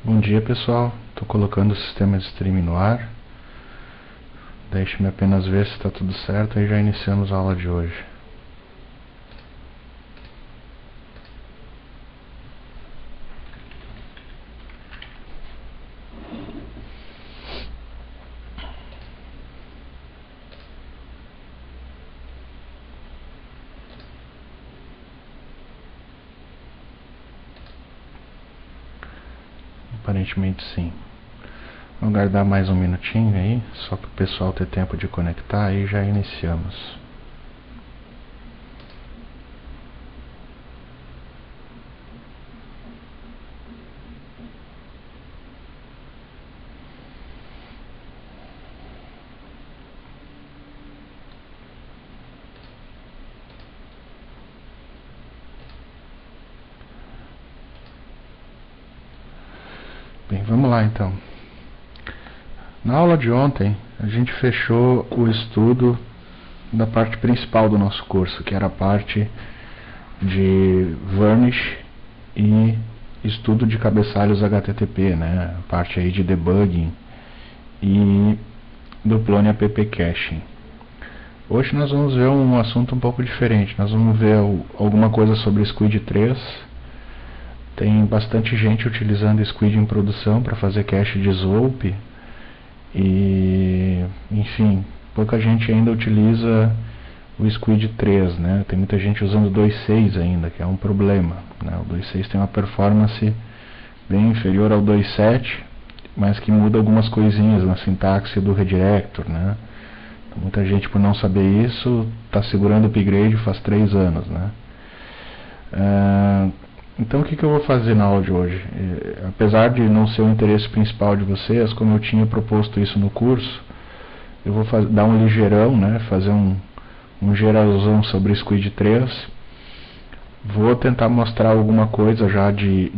Bom dia, pessoal. Estou colocando o sistema de streaming no ar. Deixe-me apenas ver se está tudo certo e já iniciamos a aula de hoje. Aparentemente sim. Vamos aguardar mais um minutinho aí, só para o pessoal ter tempo de conectar e já iniciamos. Bem, vamos lá então. Na aula de ontem, a gente fechou o estudo da parte principal do nosso curso, que era a parte de Varnish e estudo de cabeçalhos HTTP, né? A parte aí de debugging e do Plone App Caching. Hoje nós vamos ver um assunto um pouco diferente. Nós vamos ver alguma coisa sobre Squid 3. Tem bastante gente utilizando Squid em produção para fazer cache de SOAP. E, enfim, pouca gente ainda utiliza o Squid 3, né? Tem muita gente usando o 2.6 ainda, que é um problema, né? O 2.6 tem uma performance bem inferior ao 2.7, mas que muda algumas coisinhas na sintaxe do redirector, né? Muita gente, por não saber isso, está segurando o upgrade faz 3 anos, né? Então o que eu vou fazer na aula de hoje? Apesar de não ser o interesse principal de vocês, como eu tinha proposto isso no curso, eu vou dar um ligeirão, né? Fazer um geralzão sobre Squid 3. Vou tentar mostrar alguma coisa já de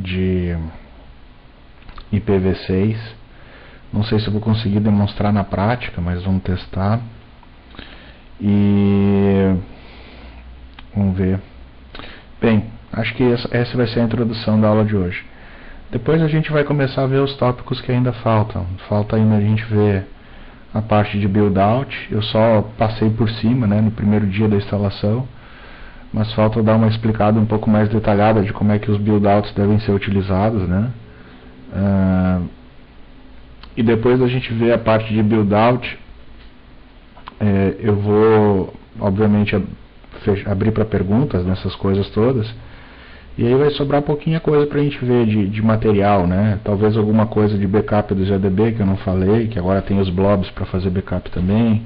IPv6. Não sei se eu vou conseguir demonstrar na prática, mas vamos testar. E vamos ver. Bem, acho que essa vai ser a introdução da aula de hoje. Depois a gente vai começar a ver os tópicos que ainda faltam. Falta ainda a gente ver a parte de build out. Eu só passei por cima, né, no primeiro dia da instalação, mas falta dar uma explicada um pouco mais detalhada de como é que os build outs devem ser utilizados, né? E depois a gente vê a parte de build out. Eu vou, obviamente, abrir para perguntas nessas coisas todas. E aí vai sobrar pouquinha coisa para a gente ver de material, né? Talvez alguma coisa de backup do ZDB que eu não falei, que agora tem os blobs para fazer backup também.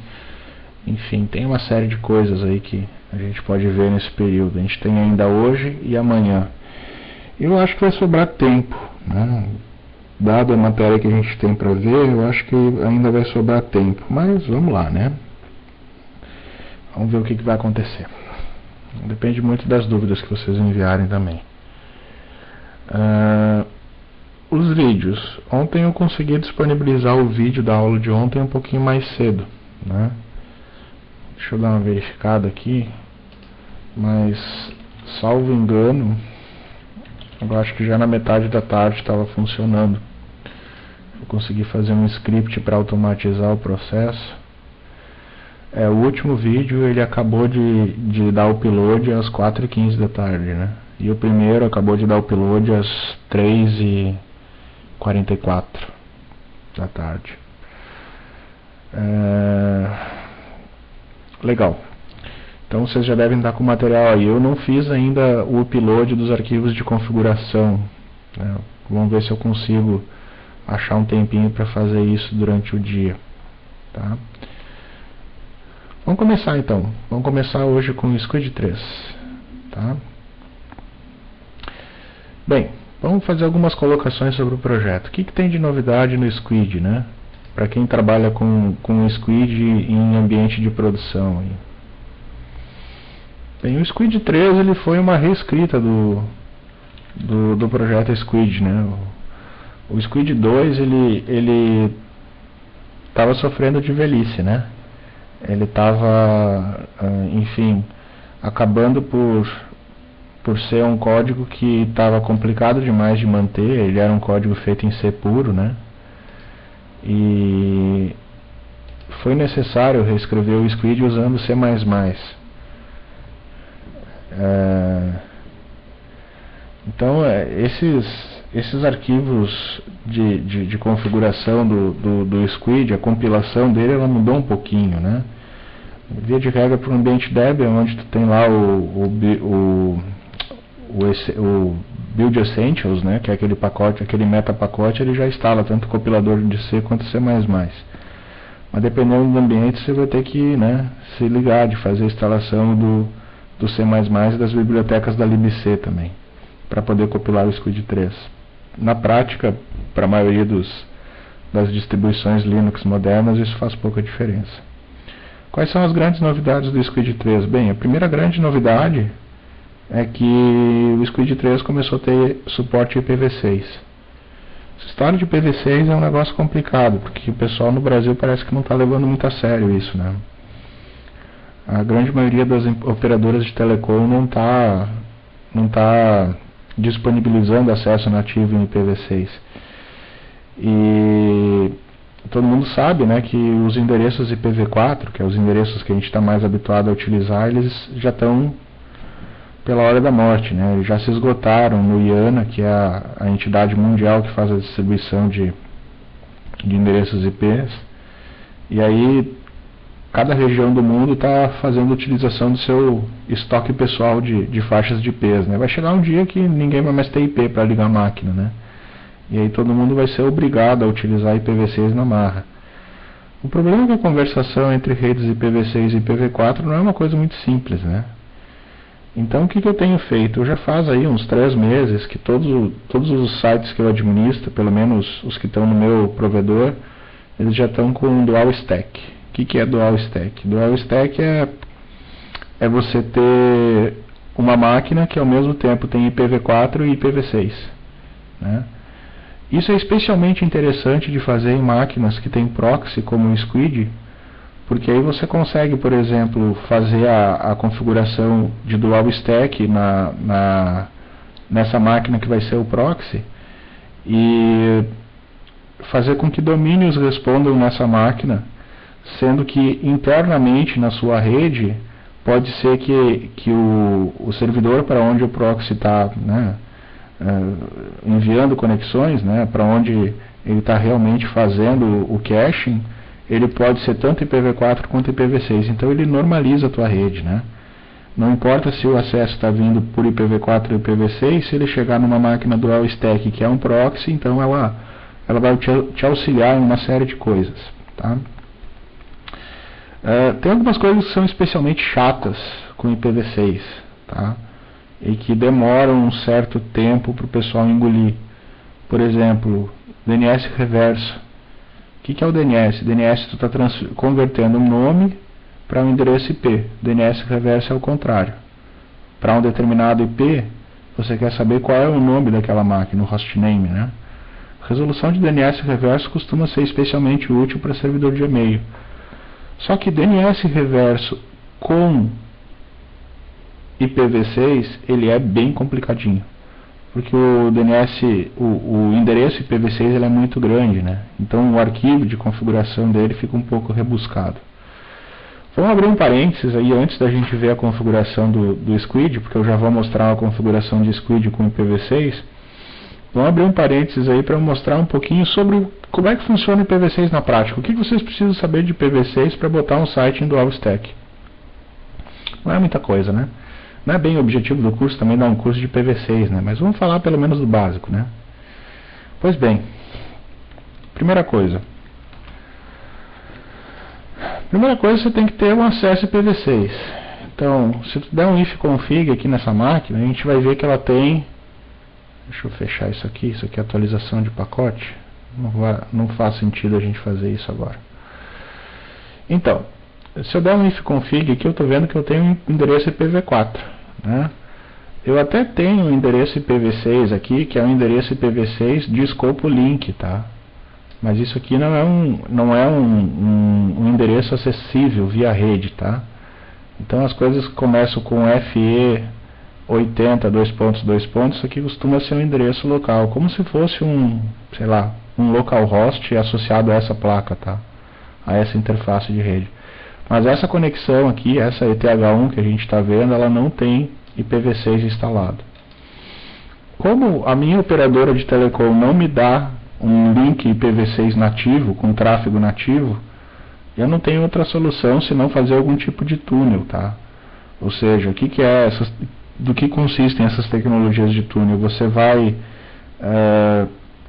Enfim, tem uma série de coisas aí que a gente pode ver nesse período. A gente tem ainda hoje e amanhã. Eu acho que vai sobrar tempo, né? Dada a matéria que a gente tem para ver, eu acho que ainda vai sobrar tempo. Mas vamos lá, né? Vamos ver o que vai acontecer. Depende muito das dúvidas que vocês enviarem também. Os vídeos. Ontem eu consegui disponibilizar o vídeo da aula de ontem um pouquinho mais cedo, né? Deixa eu dar uma verificada aqui. Mas, salvo engano, eu acho que já na metade da tarde estava funcionando. Eu consegui fazer um script para automatizar o processo. O último vídeo ele acabou de dar o upload às 4h15 da tarde, né? E o primeiro acabou de dar o upload às 3h44 da tarde. Legal. Então vocês já devem estar com o material aí. Eu não fiz ainda o upload dos arquivos de configuração, né? Vamos ver se eu consigo achar um tempinho para fazer isso durante o dia, tá? Vamos começar então. Vamos começar hoje com o Squid 3, tá? Bem, vamos fazer algumas colocações sobre o projeto. O que tem de novidade no Squid, né? Para quem trabalha com o Squid em ambiente de produção. Bem, o Squid 3 ele foi uma reescrita do projeto Squid, né? O Squid 2 ele estava sofrendo de velhice, né? Ele estava, enfim, acabando por por ser um código que estava complicado demais de manter. Ele era um código feito em C puro, né? E foi necessário reescrever o Squid usando C++. Então, esses arquivos de configuração do Squid, a compilação dele, ela mudou um pouquinho, né? Via de regra, para o ambiente Debian, onde tu tem lá o Build Essentials, né, que é aquele pacote, aquele metapacote, ele já instala tanto o compilador de C quanto C++. Mas dependendo do ambiente, você vai ter que, né, se ligar de fazer a instalação do C++ e das bibliotecas da libc também, para poder compilar o Squid 3. Na prática, para a maioria das distribuições Linux modernas, isso faz pouca diferença. Quais são as grandes novidades do Squid 3? Bem, a primeira grande novidade é que o Squid 3 começou a ter suporte IPv6. Essa história de IPv6 é um negócio complicado, porque o pessoal no Brasil parece que não está levando muito a sério isso, né? A grande maioria das operadoras de telecom não tá disponibilizando acesso nativo em IPv6. E todo mundo sabe, né, que os endereços IPv4, que é os endereços que a gente está mais habituado a utilizar, eles já estão pela hora da morte, né? Eles já se esgotaram no IANA, que é a entidade mundial que faz a distribuição de endereços IPs. E aí cada região do mundo está fazendo utilização do seu estoque pessoal de faixas de IPs, né? Vai chegar um dia que ninguém vai mais ter IP para ligar a máquina, né? E aí todo mundo vai ser obrigado a utilizar IPv6 na marra. O problema é que a conversação entre redes IPv6 e IPv4 não é uma coisa muito simples, né? Então o que eu tenho feito? Já faz aí uns 3 meses que todos os sites que eu administro, pelo menos os que estão no meu provedor, eles já estão com Dual Stack. O que é Dual Stack? Dual Stack é você ter uma máquina que ao mesmo tempo tem IPv4 e IPv6, né? Isso é especialmente interessante de fazer em máquinas que tem proxy como o Squid, porque aí você consegue, por exemplo, fazer a configuração de Dual Stack nessa máquina que vai ser o proxy e fazer com que domínios respondam nessa máquina, sendo que internamente na sua rede pode ser que o servidor para onde o proxy está, né, enviando conexões, né, para onde ele está realmente fazendo o caching, ele pode ser tanto IPv4 quanto IPv6. Então ele normaliza a tua rede, né? Não importa se o acesso está vindo por IPv4 ou IPv6, se ele chegar numa máquina Dual Stack que é um proxy, então ela vai te auxiliar em uma série de coisas, tá? Tem algumas coisas que são especialmente chatas com IPv6, tá? E que demoram um certo tempo para o pessoal engolir. Por exemplo, DNS reverso. O que é o DNS? DNS tu está convertendo um nome para um endereço IP. DNS reverso é o contrário. Para um determinado IP, você quer saber qual é o nome daquela máquina, o hostname, né? Resolução de DNS reverso costuma ser especialmente útil para servidor de e-mail. Só que DNS reverso com IPv6, ele é bem complicadinho. Porque o DNS, o endereço IPv6 ele é muito grande, né? Então o arquivo de configuração dele fica um pouco rebuscado. Vamos abrir um parênteses aí antes da gente ver a configuração do Squid, porque eu já vou mostrar a configuração de Squid com IPv6. Vamos abrir um parênteses aí para mostrar um pouquinho sobre como é que funciona o IPv6 na prática. O que vocês precisam saber de IPv6 para botar um site em Dual Stack? Não é muita coisa, né? Não é bem o objetivo do curso também dar um curso de IPv6, né? Mas vamos falar pelo menos do básico, né? Pois bem, primeira coisa você tem que ter um acesso IPv6. Então, se tu der um ifconfig aqui nessa máquina, a gente vai ver que ela tem, deixa eu fechar isso aqui é atualização de pacote, não faz sentido a gente fazer isso agora. Então, se eu der um ifconfig aqui, eu estou vendo que eu tenho um endereço IPv4, né? Eu até tenho um endereço IPv6 aqui, que é um endereço IPv6 de escopo link, tá? Mas isso aqui não é um endereço acessível via rede, tá? Então as coisas começam com FE 80, dois pontos, isso aqui costuma ser um endereço local, como se fosse um, sei lá, um localhost associado a essa placa, tá? A essa interface de rede. Mas essa conexão aqui, essa ETH1 que a gente está vendo, ela não tem IPv6 instalado. Como a minha operadora de telecom não me dá um link IPv6 nativo, com tráfego nativo, eu não tenho outra solução senão fazer algum tipo de túnel, tá? Ou seja, do que consistem essas tecnologias de túnel? Você vai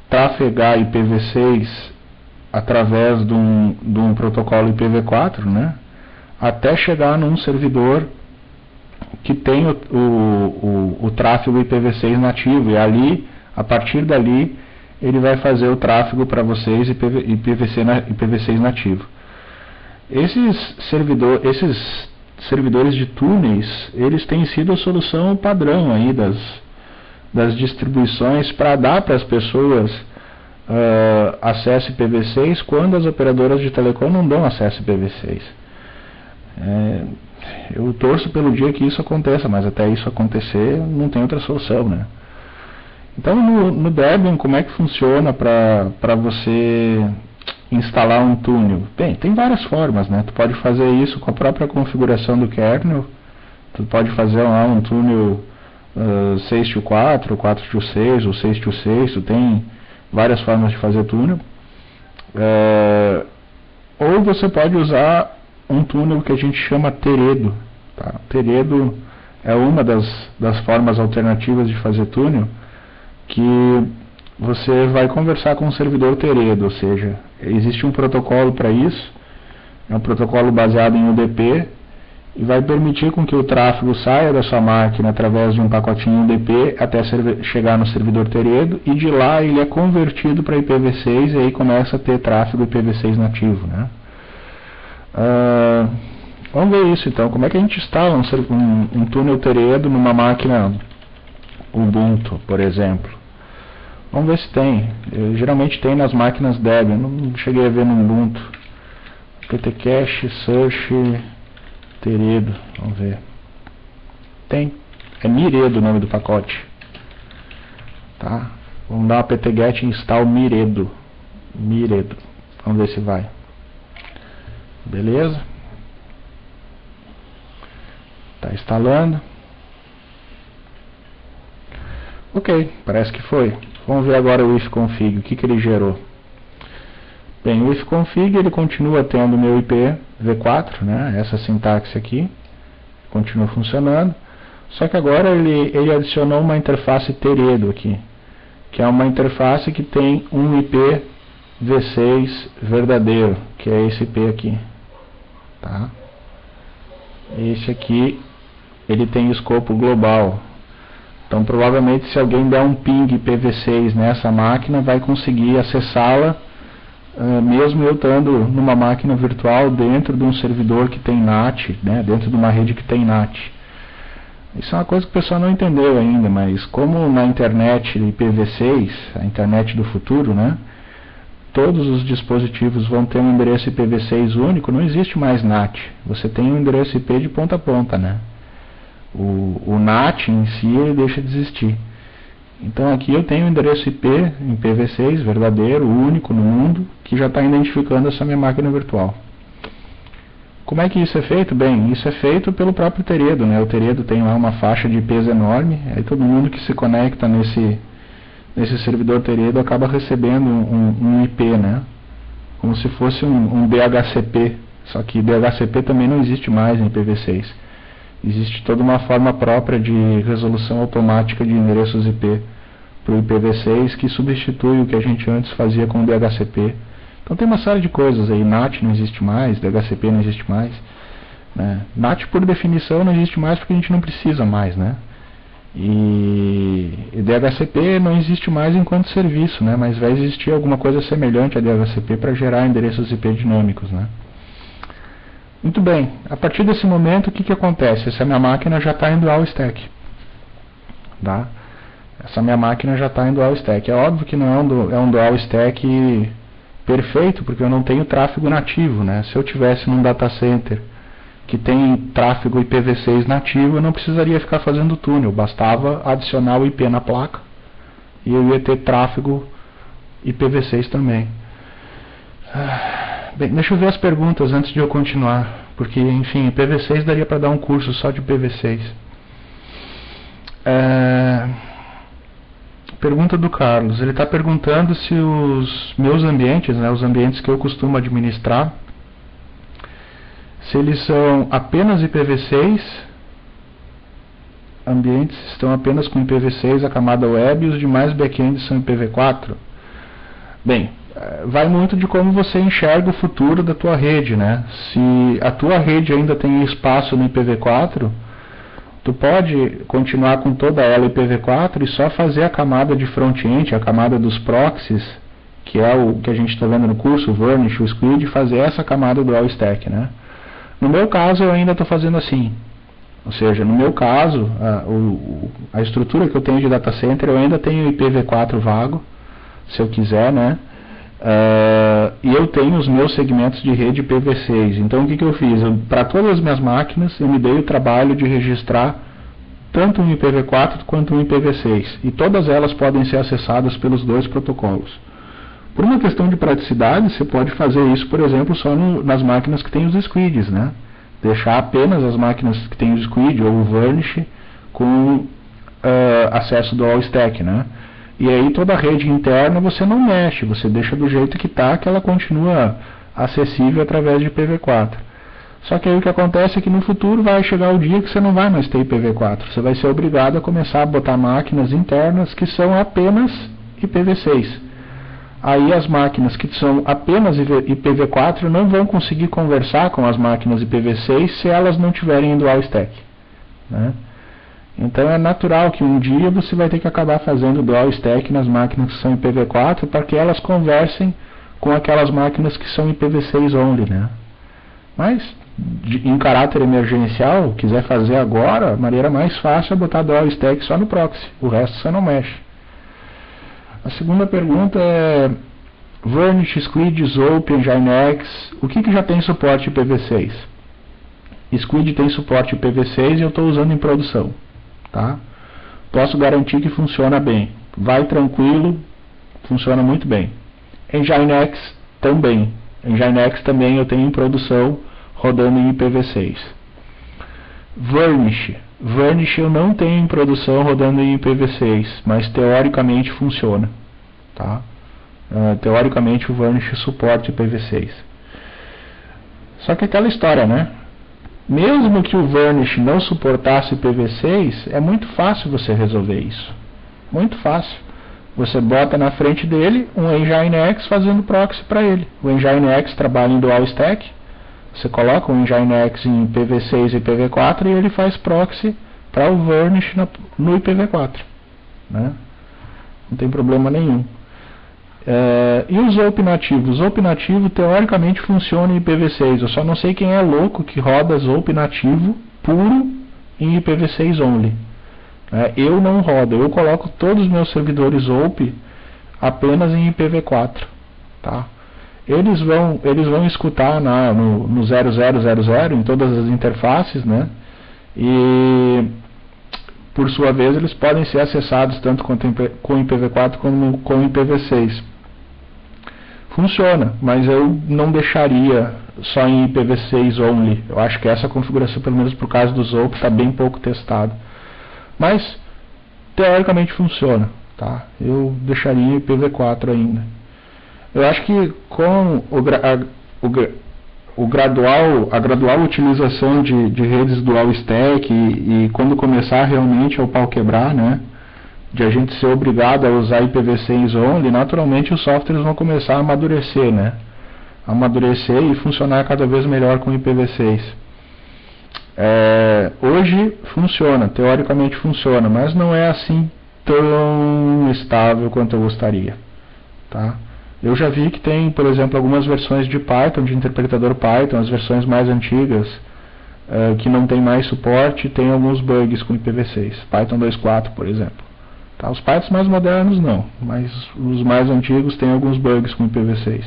trafegar IPv6 através de um protocolo IPv4, né? Até chegar num servidor que tem o tráfego IPv6 nativo, e ali, a partir dali, ele vai fazer o tráfego para vocês IPv6 nativo. Esses servidores de túneis, eles têm sido a solução padrão aí das distribuições para dar para as pessoas acesso IPv6 quando as operadoras de telecom não dão acesso IPv6. Eu torço pelo dia que isso aconteça, mas até isso acontecer não tem outra solução, né? Então no Debian, como é que funciona para você instalar um túnel? Bem, tem várias formas, né? Tu pode fazer isso com a própria configuração do kernel. Tu pode fazer lá um túnel 6-4, 4-6 ou 6-6. Tu tem várias formas de fazer túnel. Ou você pode usar um túnel que a gente chama Teredo, tá? Teredo é uma das formas alternativas de fazer túnel, que você vai conversar com o servidor Teredo, ou seja, existe um protocolo para isso, é um protocolo baseado em UDP, e vai permitir com que o tráfego saia da sua máquina através de um pacotinho UDP até chegar no servidor Teredo, e de lá ele é convertido para IPv6 e aí começa a ter tráfego IPv6 nativo, né? Vamos ver isso então. Como é que a gente instala um túnel Teredo numa máquina Ubuntu, por exemplo? Vamos ver se tem. Geralmente tem nas máquinas Debian. Não cheguei a ver no Ubuntu. ptcache search Teredo. Vamos ver. Tem. É Miredo o nome do pacote. Tá? Vamos dar uma ptget install Miredo. Vamos ver se vai. Beleza? Está instalando. Ok, parece que foi. Vamos ver agora o ifconfig, o que ele gerou. Bem, o ifconfig ele continua tendo o meu IPv4, né? Essa sintaxe aqui continua funcionando. Só que agora ele adicionou uma interface Teredo aqui, que é uma interface que tem um IPv6 verdadeiro, que é esse IP aqui. Tá? Esse aqui ele tem escopo global. Então provavelmente se alguém der um ping IPv6 nessa máquina, vai conseguir acessá-la, mesmo eu estando numa máquina virtual dentro de um servidor que tem NAT, né, dentro de uma rede que tem NAT. Isso é uma coisa que o pessoal não entendeu ainda, mas como na internet IPv6, a internet do futuro, né, todos os dispositivos vão ter um endereço IPv6 único, não existe mais NAT. Você tem um endereço IP de ponta a ponta, né? O NAT em si ele deixa de existir. Então aqui eu tenho um endereço IP em IPv6 verdadeiro, único no mundo, que já está identificando essa minha máquina virtual. Como é que isso é feito? Bem, isso é feito pelo próprio Teredo, né? O Teredo tem lá uma faixa de IPs enorme, aí todo mundo que se conecta nesse servidor Teredo acaba recebendo um IP, né? Como se fosse um DHCP, só que DHCP também não existe mais em IPv6. Existe toda uma forma própria de resolução automática de endereços IP para o IPv6 que substitui o que a gente antes fazia com o DHCP. Então tem uma série de coisas aí. NAT não existe mais, DHCP não existe mais, né? NAT por definição não existe mais porque a gente não precisa mais, né? E DHCP não existe mais enquanto serviço, né? Mas vai existir alguma coisa semelhante a DHCP para gerar endereços IP dinâmicos, né? Muito bem, a partir desse momento o que acontece? Essa minha máquina já está em dual stack, tá? Essa minha máquina já está em dual stack. É óbvio que não é um dual stack perfeito, porque eu não tenho tráfego nativo, né? Se eu tivesse num data center que tem tráfego IPv6 nativo, eu não precisaria ficar fazendo túnel, bastava adicionar o IP na placa e eu ia ter tráfego IPv6 também. Bem, deixa eu ver as perguntas antes de eu continuar, porque, enfim, IPv6 daria para dar um curso só de IPv6. Pergunta do Carlos, ele está perguntando se os meus ambientes, né, os ambientes que eu costumo administrar, se eles são apenas IPv6, ambientes estão apenas com IPv6, a camada web, e os demais backends são IPv4. Bem, vai muito de como você enxerga o futuro da tua rede, né? Se a tua rede ainda tem espaço no IPv4, tu pode continuar com toda ela IPv4 e só fazer a camada de front-end, a camada dos proxies, que é o que a gente está vendo no curso, o Varnish, o Squid, fazer essa camada do all-stack, né? No meu caso, eu ainda estou fazendo assim. Ou seja, no meu caso, a estrutura que eu tenho de data center, eu ainda tenho IPv4 vago, se eu quiser, né? E eu tenho os meus segmentos de rede IPv6. Então, o que eu fiz? Para todas as minhas máquinas, eu me dei o trabalho de registrar tanto um IPv4 quanto um IPv6. E todas elas podem ser acessadas pelos dois protocolos. Por uma questão de praticidade, você pode fazer isso, por exemplo, só nas máquinas que têm os squids, né? Deixar apenas as máquinas que têm o squid ou o Varnish com acesso do all-stack, né? E aí toda a rede interna você não mexe, você deixa do jeito que está, que ela continua acessível através de IPv4. Só que aí o que acontece é que no futuro vai chegar o dia que você não vai mais ter IPv4. Você vai ser obrigado a começar a botar máquinas internas que são apenas IPv6. Aí as máquinas que são apenas IPv4 não vão conseguir conversar com as máquinas IPv6 se elas não tiverem dual stack, né? Então é natural que um dia você vai ter que acabar fazendo dual stack nas máquinas que são IPv4 para que elas conversem com aquelas máquinas que são IPv6 only, né? Mas em caráter emergencial, quiser fazer agora, a maneira mais fácil é botar dual stack só no proxy, o resto você não mexe. A segunda pergunta é Varnish, Squid, Zope, Nginx, o que já tem suporte IPv6? Squid tem suporte IPv6 e eu estou usando em produção, tá? Posso garantir que funciona bem, vai tranquilo, funciona muito bem. Nginx também, Nginx também eu tenho em produção rodando em IPv6. Varnish eu não tenho em produção rodando em IPv6, mas teoricamente funciona, tá? Teoricamente o Varnish suporta IPv6. Só que aquela história, né? Mesmo que o Varnish não suportasse IPv6, é muito fácil você resolver isso. Muito fácil. Você bota na frente dele um Nginx fazendo proxy para ele. O Nginx trabalha em dual stack. Você coloca o Nginx em IPv6 e IPv4 e ele faz proxy para o Varnish no IPv4, né? Não tem problema nenhum. E o Zope nativo? O Zope nativo teoricamente funciona em IPv6. Eu só não sei quem é louco que roda Zope nativo puro em IPv6 only. Eu não rodo. Eu coloco todos os meus servidores Zope apenas em IPv4, tá? Eles vão escutar no 0000 em todas as interfaces, né? E por sua vez eles podem ser acessados tanto com IPv4 como com IPv6. Funciona, mas eu não deixaria só em IPv6 only. Eu acho que essa configuração, pelo menos por caso do Zope, está bem pouco testada. Mas teoricamente funciona, tá? Eu deixaria em IPv4 ainda. Eu acho que com a gradual utilização de redes dual stack e quando começar realmente o pau quebrar, né, de a gente ser obrigado a usar IPv6 only, naturalmente os softwares vão começar a amadurecer, né, e funcionar cada vez melhor com IPv6. Hoje funciona, teoricamente funciona, mas não é assim tão estável quanto eu gostaria, tá? Eu já vi que tem, por exemplo, algumas versões de Python, de interpretador Python, as versões mais antigas, que não tem mais suporte, tem alguns bugs com IPv6. Python 2.4, por exemplo. Tá? Os Pythons mais modernos não, mas os mais antigos têm alguns bugs com IPv6.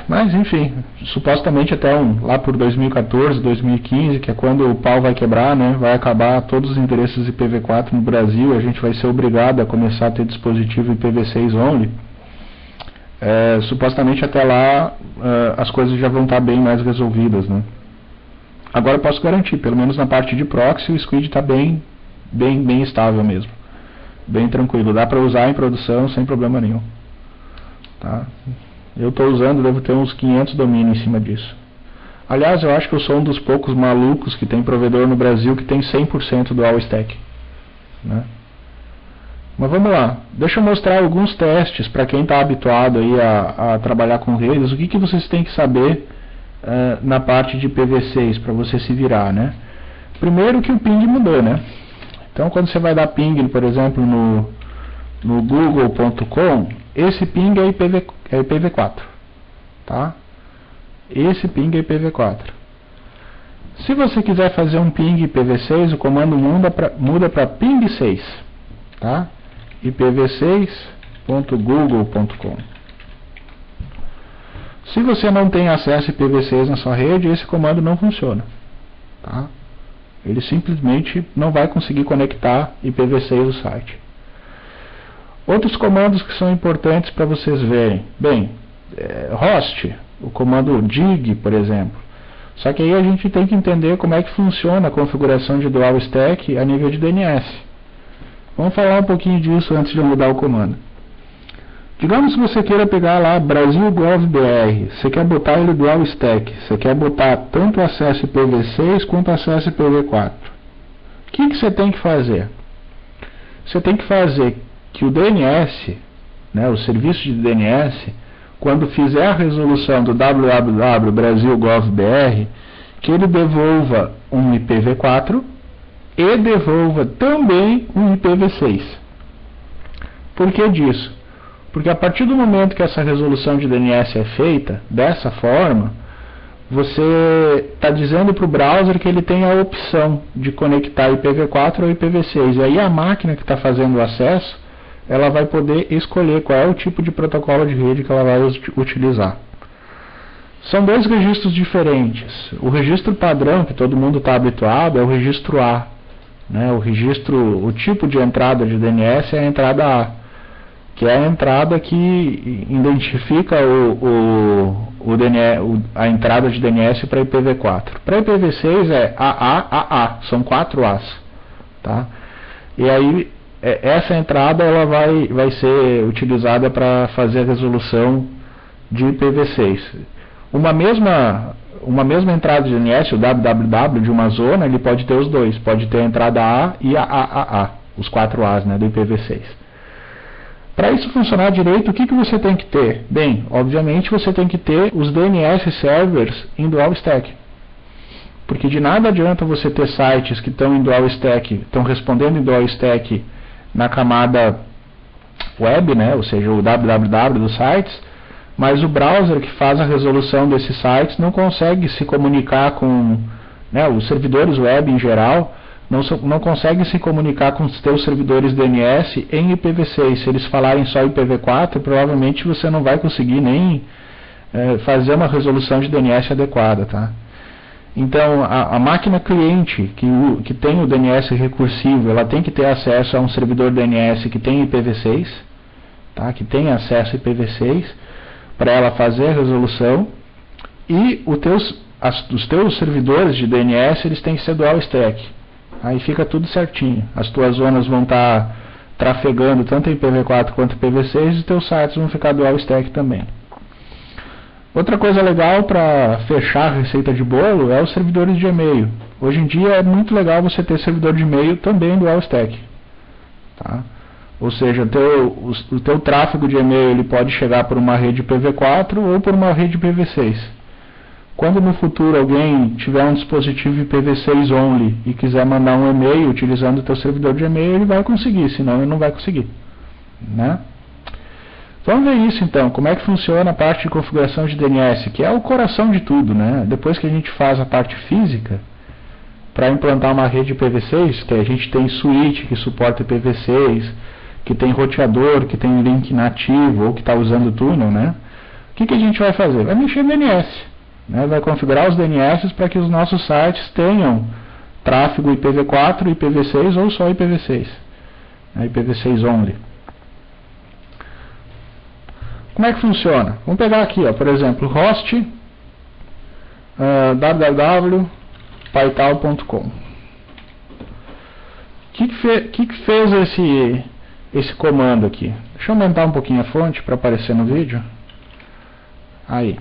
Mas enfim, supostamente até lá por 2014, 2015, que é quando o pau vai quebrar, né, vai acabar todos os endereços IPv4 no Brasil, a gente vai ser obrigado a começar a ter dispositivo IPv6 only. Supostamente até lá as coisas já vão estar bem mais resolvidas, né? Agora eu posso garantir, pelo menos na parte de proxy, o Squid está bem estável mesmo, bem tranquilo, dá para usar em produção sem problema nenhum, tá? Eu estou usando, devo ter uns 500 domínios em cima disso. Aliás, eu acho que eu sou um dos poucos malucos que tem provedor no Brasil que tem 100% do all-stack, né? Mas vamos lá, deixa eu mostrar alguns testes para quem está habituado aí a trabalhar com redes. O que vocês têm que saber na parte de IPv6 para você se virar, né? Primeiro que o ping mudou, né? Então quando você vai dar ping, por exemplo, no google.com, esse ping é IPv4, tá? Esse ping é IPv4. Se você quiser fazer um ping IPv6, o comando muda para ping6, tá? ipv6.google.com. Se você não tem acesso a IPv6 na sua rede, esse comando não funciona, tá? Ele simplesmente não vai conseguir conectar IPv6 ao site. Outros comandos que são importantes para vocês verem. Bem, host, o comando dig, por exemplo. Só que aí a gente tem que entender como é que funciona a configuração de dual stack a nível de DNS. Vamos falar um pouquinho disso antes de eu mudar o comando. Digamos que você queira pegar lá Brasil GovBR, você quer botar ele dual stack, você quer botar tanto acesso IPv6 quanto acesso IPv4. O que você tem que fazer? Você tem que fazer que o DNS, né, o serviço de DNS, quando fizer a resolução do www Brasil GovBR, que ele devolva um IPv4 e devolva também um IPv6. Por que disso? Porque a partir do momento que essa resolução de DNS é feita dessa forma, você está dizendo para o browser que ele tem a opção de conectar IPv4 ou IPv6. E aí a máquina que está fazendo o acesso, ela vai poder escolher qual é o tipo de protocolo de rede que ela vai utilizar. São dois registros diferentes. O registro padrão, que todo mundo está habituado, é o registro A, né? O tipo de entrada de DNS é a entrada A, que é a entrada que identifica a entrada de DNS para IPv4. Para IPv6 é AA, são 4 As, tá? E aí essa entrada ela vai ser utilizada para fazer a resolução de IPv6. Uma mesma entrada de DNS, o www de uma zona, ele pode ter os dois, pode ter a entrada A e a AAA, os 4 As, né, do IPv6. Para isso funcionar direito, o que você tem que ter? Bem, obviamente você tem que ter os DNS servers em dual stack. Porque de nada adianta você ter sites que estão em dual stack, estão respondendo em dual stack na camada web, né, ou seja, o www dos sites, mas o browser que faz a resolução desses sites não consegue se comunicar com, né, os servidores web em geral, não conseguem se comunicar com os teus servidores DNS em IPv6. Se eles falarem só IPv4, provavelmente você não vai conseguir nem fazer uma resolução de DNS adequada, tá? Então, a máquina cliente que tem o DNS recursivo, ela tem que ter acesso a um servidor DNS que tem IPv6, tá? Que tem acesso a IPv6, para ela fazer a resolução, e os teus servidores de DNS, eles têm que ser dual stack. Aí fica tudo certinho. As tuas zonas vão estar trafegando tanto em IPv4 quanto IPv6 e os teus sites vão ficar dual stack também. Outra coisa legal para fechar a receita de bolo é os servidores de e-mail. Hoje em dia é muito legal você ter servidor de e-mail também dual stack, tá? Ou seja, o teu tráfego de e-mail ele pode chegar por uma rede IPv4 ou por uma rede IPv6. Quando no futuro alguém tiver um dispositivo IPv6 only e quiser mandar um e-mail utilizando o teu servidor de e-mail, ele vai conseguir, senão ele não vai conseguir, né? Vamos ver isso então, como é que funciona a parte de configuração de DNS, que é o coração de tudo, né? Depois que a gente faz a parte física, para implantar uma rede IPv6, que a gente tem switch que suporta IPv6, que tem roteador, que tem link nativo ou que está usando túnel, né? O que a gente vai fazer? Vai mexer no DNS, né? Vai configurar os DNS para que os nossos sites tenham tráfego IPv4, IPv6 ou só IPv6, né? IPv6 only. Como é que funciona? Vamos pegar aqui, ó, por exemplo, host www.paital.com. O que fez esse comando aqui? Deixa eu aumentar um pouquinho a fonte para aparecer no vídeo. Aí.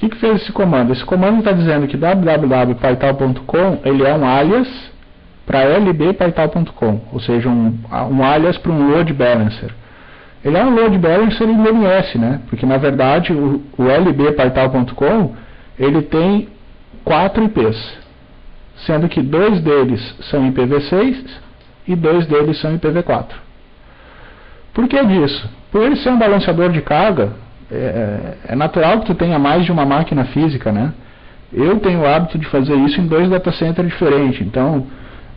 O que fez esse comando? Esse comando está dizendo que www.paital.com ele é um alias para lbpaital.com, ou seja, um alias para um load balancer. Ele é um load balancer em DNS, né? Porque na verdade o lbpaital.com ele tem 4 IPs, sendo que 2 deles são IPv6 e 2 deles são IPv4. Por que disso? Por ele ser um balanceador de carga, é natural que tu tenha mais de uma máquina física, né? Eu tenho o hábito de fazer isso em 2 data centers diferentes. Então,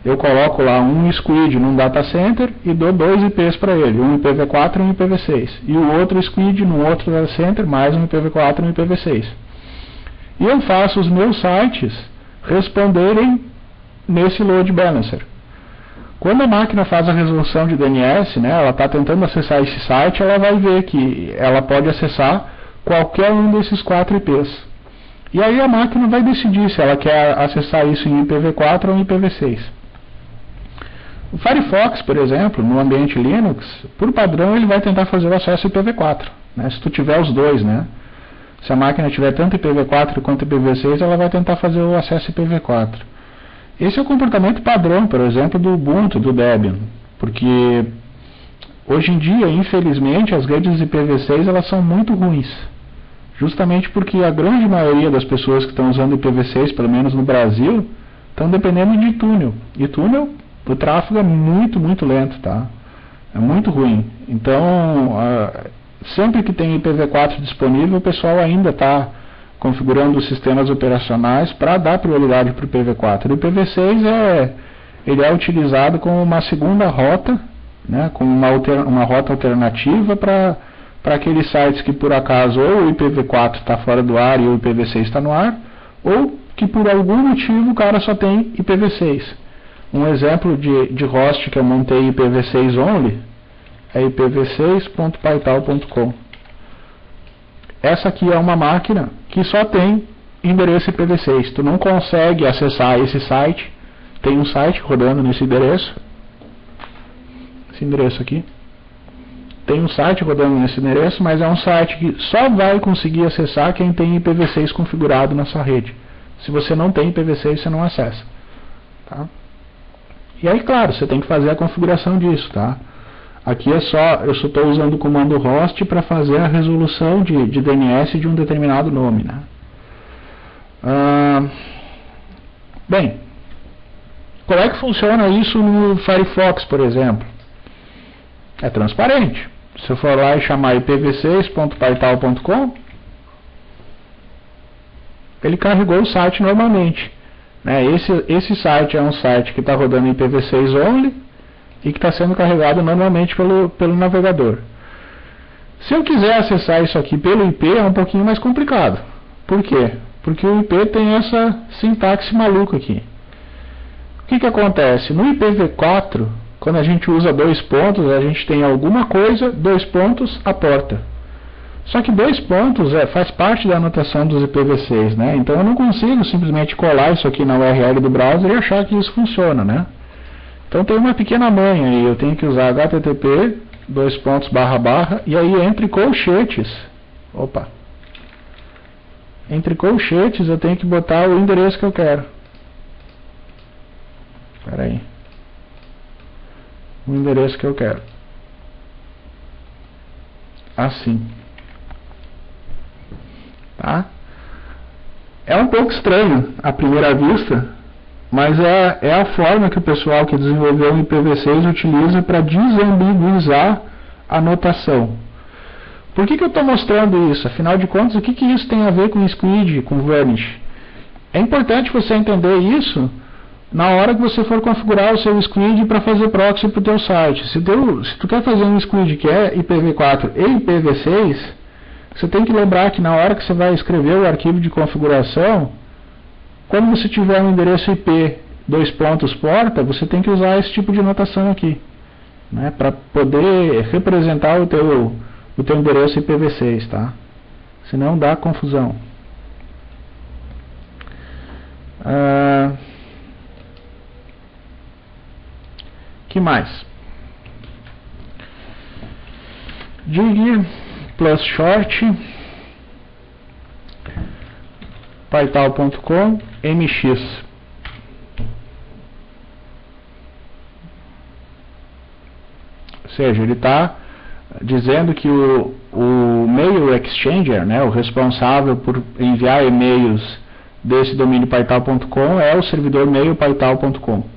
eu coloco lá um squid num data center e dou 2 IPs para ele, um IPv4 e um IPv6. E o outro squid num outro data center, mais um IPv4 e um IPv6. E eu faço os meus sites responderem nesse load balancer. Quando a máquina faz a resolução de DNS, né, ela está tentando acessar esse site, ela vai ver que ela pode acessar qualquer um desses 4 IPs. E aí a máquina vai decidir se ela quer acessar isso em IPv4 ou em IPv6. O Firefox, por exemplo, no ambiente Linux, por padrão ele vai tentar fazer o acesso IPv4, né, se tu tiver os dois, né? Se a máquina tiver tanto IPv4 quanto IPv6, ela vai tentar fazer o acesso IPv4. Esse é o comportamento padrão, por exemplo, do Ubuntu, do Debian, porque hoje em dia, infelizmente, as redes IPv6 elas são muito ruins, justamente porque a grande maioria das pessoas que estão usando IPv6, pelo menos no Brasil, estão dependendo de túnel. E túnel, o tráfego é muito, muito lento, tá? É muito ruim. Então, sempre que tem IPv4 disponível, o pessoal ainda está configurando os sistemas operacionais para dar prioridade para o IPv4. O IPv6 ele é utilizado como uma segunda rota, né, como uma rota alternativa para aqueles sites que por acaso ou o IPv4 está fora do ar e o IPv6 está no ar, ou que por algum motivo o cara só tem IPv6. Um exemplo de host que eu montei IPv6 only é ipv6.paital.com. Essa aqui é uma máquina que só tem endereço IPv6. Tu não consegue acessar esse site. Tem um site rodando nesse endereço. Esse endereço aqui. Tem um site rodando nesse endereço, mas é um site que só vai conseguir acessar quem tem IPv6 configurado na sua rede. Se você não tem IPv6, você não acessa. Tá? E aí, claro, você tem que fazer a configuração disso, tá? Aqui eu só estou usando o comando host para fazer a resolução de DNS de um determinado nome, né? Bem, como é que funciona isso no Firefox, por exemplo? É transparente. Se eu for lá e chamar ipv6.paital.com, ele carregou o site normalmente, né? Esse site é um site que está rodando em IPv6 only e que está sendo carregado normalmente pelo navegador. Se eu quiser acessar isso aqui pelo IP, é um pouquinho mais complicado. Por quê? Porque o IP tem essa sintaxe maluca aqui. O que acontece? No IPv4, quando a gente usa 2 pontos, a gente tem alguma coisa, 2 pontos, a porta. Só que 2 pontos faz parte da anotação dos IPv6, né? Então eu não consigo simplesmente colar isso aqui na URL do browser e achar que isso funciona, né? Então tem uma pequena manha aí, eu tenho que usar http // e aí entre colchetes, entre colchetes eu tenho que botar o endereço que eu quero. Espera aí. O endereço que eu quero. Assim. Tá? É um pouco estranho à primeira vista, mas é a forma que o pessoal que desenvolveu o IPv6 utiliza para desambiguizar a notação. Por que eu estou mostrando isso? Afinal de contas, o que isso tem a ver com squid, com vanish? É importante você entender isso na hora que você for configurar o seu squid para fazer proxy para o teu site. Se tu quer fazer um squid que é IPv4 e IPv6, Você tem que lembrar que na hora que você vai escrever o arquivo de configuração, quando você tiver um endereço IP porta, você tem que usar esse tipo de notação aqui, né, para poder representar o teu endereço IPv6, tá? Senão dá confusão. Que mais? Dig plus short pytal.com mx. Ou seja, ele está dizendo que o mail exchanger, né, o responsável por enviar e-mails desse domínio pytal.com é o servidor mail.pytal.com.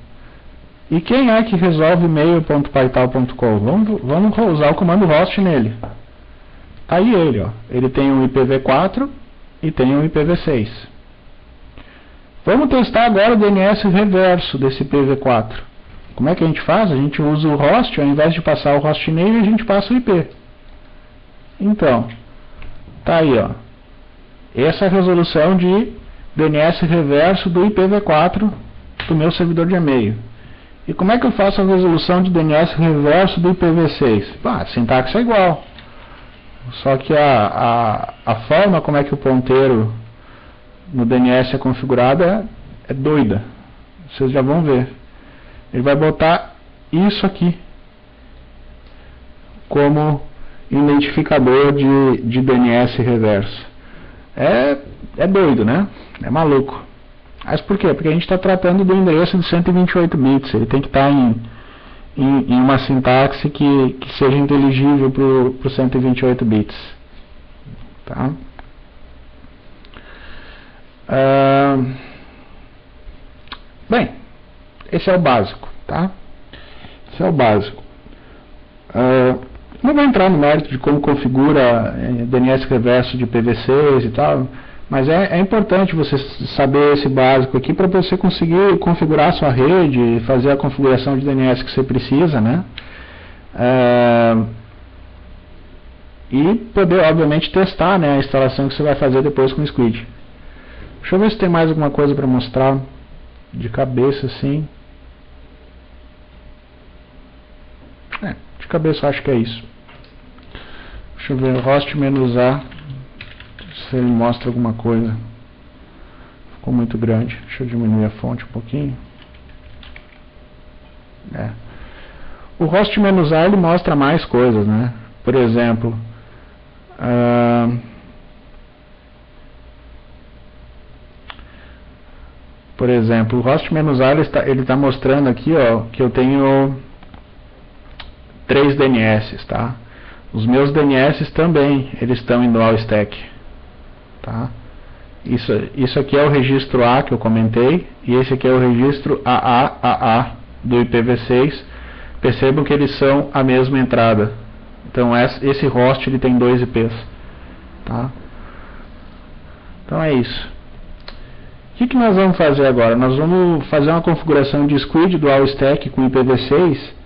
E quem é que resolve mail.pytal.com? Vamos usar o comando host nele. Tá aí ele, ó. Ele tem um IPv4 e tem um IPv6. Vamos testar agora o DNS reverso desse IPv4. Como é que a gente faz? A gente usa o host, ao invés de passar o hostname, a gente passa o IP. Então, tá aí, ó. Essa é a resolução de DNS reverso do IPv4 do meu servidor de e-mail. E como é que eu faço a resolução de DNS reverso do IPv6? A sintaxe é igual. Só que a forma como é que o ponteiro no DNS é configurado é doida. Vocês já vão ver. Ele vai botar isso aqui como identificador de DNS reverso. É doido, né? É maluco. Mas por quê? Porque a gente está tratando do endereço de 128 bits. Ele tem que estar em uma sintaxe que seja inteligível para os 128 bits. Tá? Bem, esse é o básico. Tá? Esse é o básico. Não vou entrar no mérito de como configura DNS reverso de IPv6 e tal, mas é importante você saber esse básico aqui para você conseguir configurar a sua rede, fazer a configuração de DNS que você precisa, né? E poder, obviamente, testar, né, a instalação que você vai fazer depois com o Squid. Deixa eu ver se tem mais alguma coisa para mostrar de cabeça, assim. De cabeça eu acho que é isso. Deixa eu ver, host-a, se ele mostra alguma coisa. Ficou muito grande. Deixa eu diminuir a fonte um pouquinho. O host-a ele mostra mais coisas, né? Por exemplo, o host-a ele está mostrando aqui, ó, que eu tenho 3 DNS, tá? Os meus DNS também, eles estão em dual stack, tá? Isso aqui é o registro A que eu comentei, e esse aqui é o registro AA do IPv6. Percebam que eles são a mesma entrada. Então esse host ele tem 2 IPs, tá? Então é isso. O que nós vamos fazer agora? Nós vamos fazer uma configuração de Squid dual stack com IPv6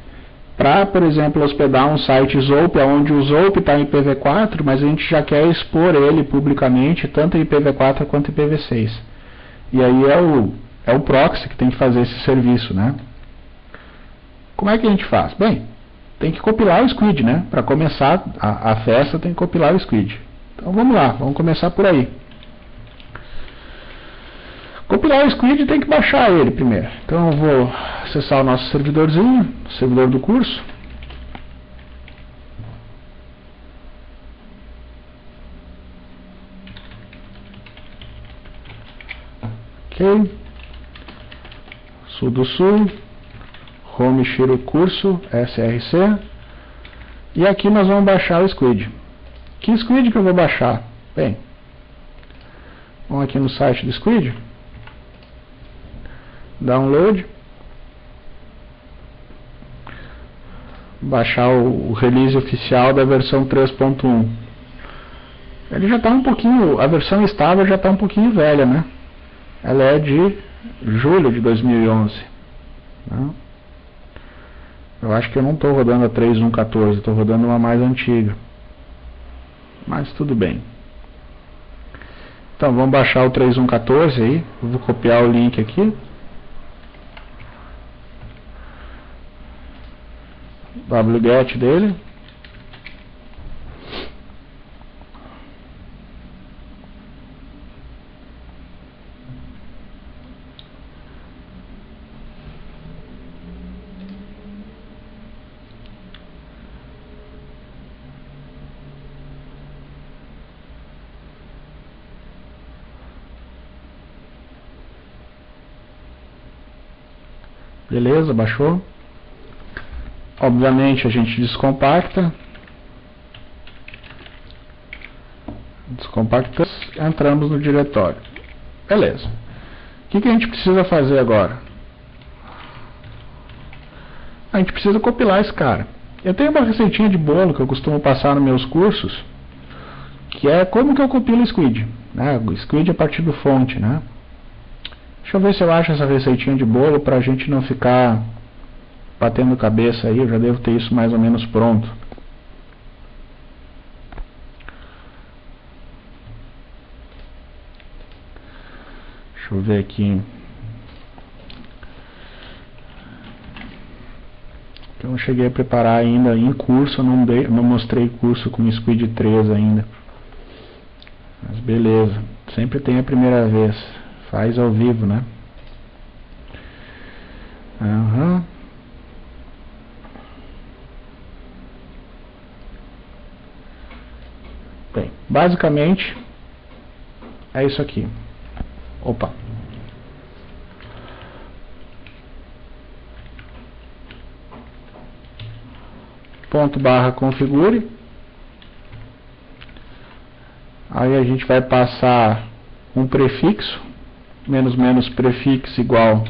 para, por exemplo, hospedar um site ZOP, onde o ZOP está em IPv4, mas a gente já quer expor ele publicamente, tanto em IPv4 quanto em IPv6. E aí é o proxy que tem que fazer esse serviço, né? Como é que a gente faz? Bem, tem que compilar o Squid, né? Para começar a festa tem que compilar o Squid. Então vamos lá, vamos começar por aí. Compilar o Squid tem que baixar ele primeiro. Então eu vou acessar o nosso servidorzinho, o servidor do curso. Ok. Sudo home shiro curso src. E aqui nós vamos baixar o Squid. Que Squid que eu vou baixar? Bem, vamos aqui no site do Squid. Download, baixar o release oficial da versão 3.1. Ele já está um pouquinho, a versão estável já está um pouquinho velha, né? Ela é de julho de 2011. Né? Eu acho que eu não estou rodando a 3.1.14, estou rodando uma mais antiga. mas tudo bem. Então vamos baixar o 3.1.14 aí, eu vou copiar o link aqui. wget dele. Beleza, baixou. Obviamente a gente descompacta. Descompactamos, entramos no diretório. Beleza. O que a gente precisa fazer agora? A gente precisa compilar esse cara. Eu tenho uma receitinha de bolo que eu costumo passar nos meus cursos, que é como que eu compilo o Squid, né? O Squid a partir do fonte, né? Deixa eu ver se eu acho essa receitinha de bolo para a gente não ficar batendo cabeça aí. Eu já devo ter isso mais ou menos pronto. Deixa eu ver aqui. Eu não cheguei a preparar ainda em curso, eu não mostrei curso com Squid 3 ainda. Mas beleza, sempre tem a primeira vez. Faz ao vivo, né? Aham. Bem, basicamente é isso aqui. Opa. /configure. Aí a gente vai passar um prefixo, menos prefixo igual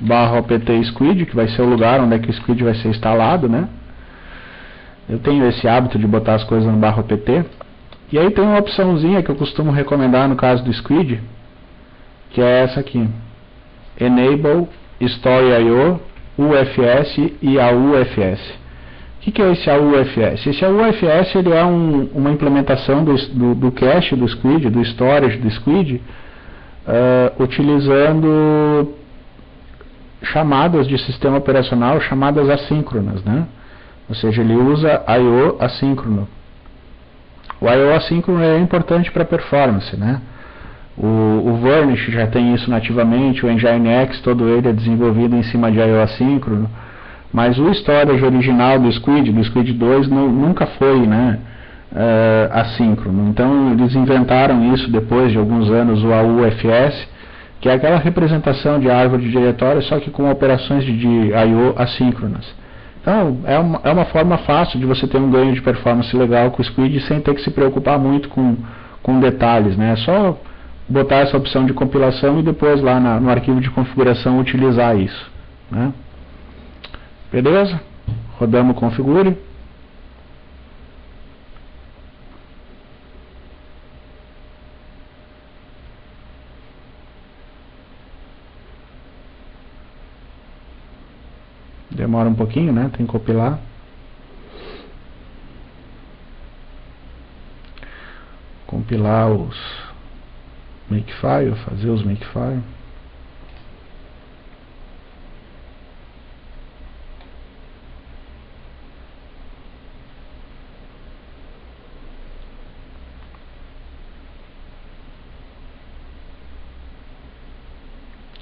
/opt squid, que vai ser o lugar onde é que o squid vai ser instalado, né? Eu tenho esse hábito de botar as coisas no /opt. E aí tem uma opçãozinha que eu costumo recomendar no caso do squid, que é essa aqui: Enable Story IO, UFS e AUFS. O que é esse AUFS? Esse AUFS ele é uma implementação do cache do Squid, do storage do Squid, utilizando chamadas de sistema operacional, chamadas assíncronas, né? Ou seja, ele usa I/O assíncrono. O I/O assíncrono é importante para performance, né? O Varnish já tem isso nativamente, o Nginx, todo ele é desenvolvido em cima de I/O assíncrono. Mas o storage original do Squid 2, nunca foi, né, assíncrono. Então eles inventaram isso depois de alguns anos, o AUFS, que é aquela representação de árvore de diretório, só que com operações de I/O assíncronas. Então é uma forma fácil de você ter um ganho de performance legal com o Squid sem ter que se preocupar muito com detalhes, né? É só botar essa opção de compilação e depois lá no arquivo de configuração utilizar isso, né? Beleza? Rodamos o configure. Demora um pouquinho, né? Tem que compilar. Compilar os makefile, fazer os makefile.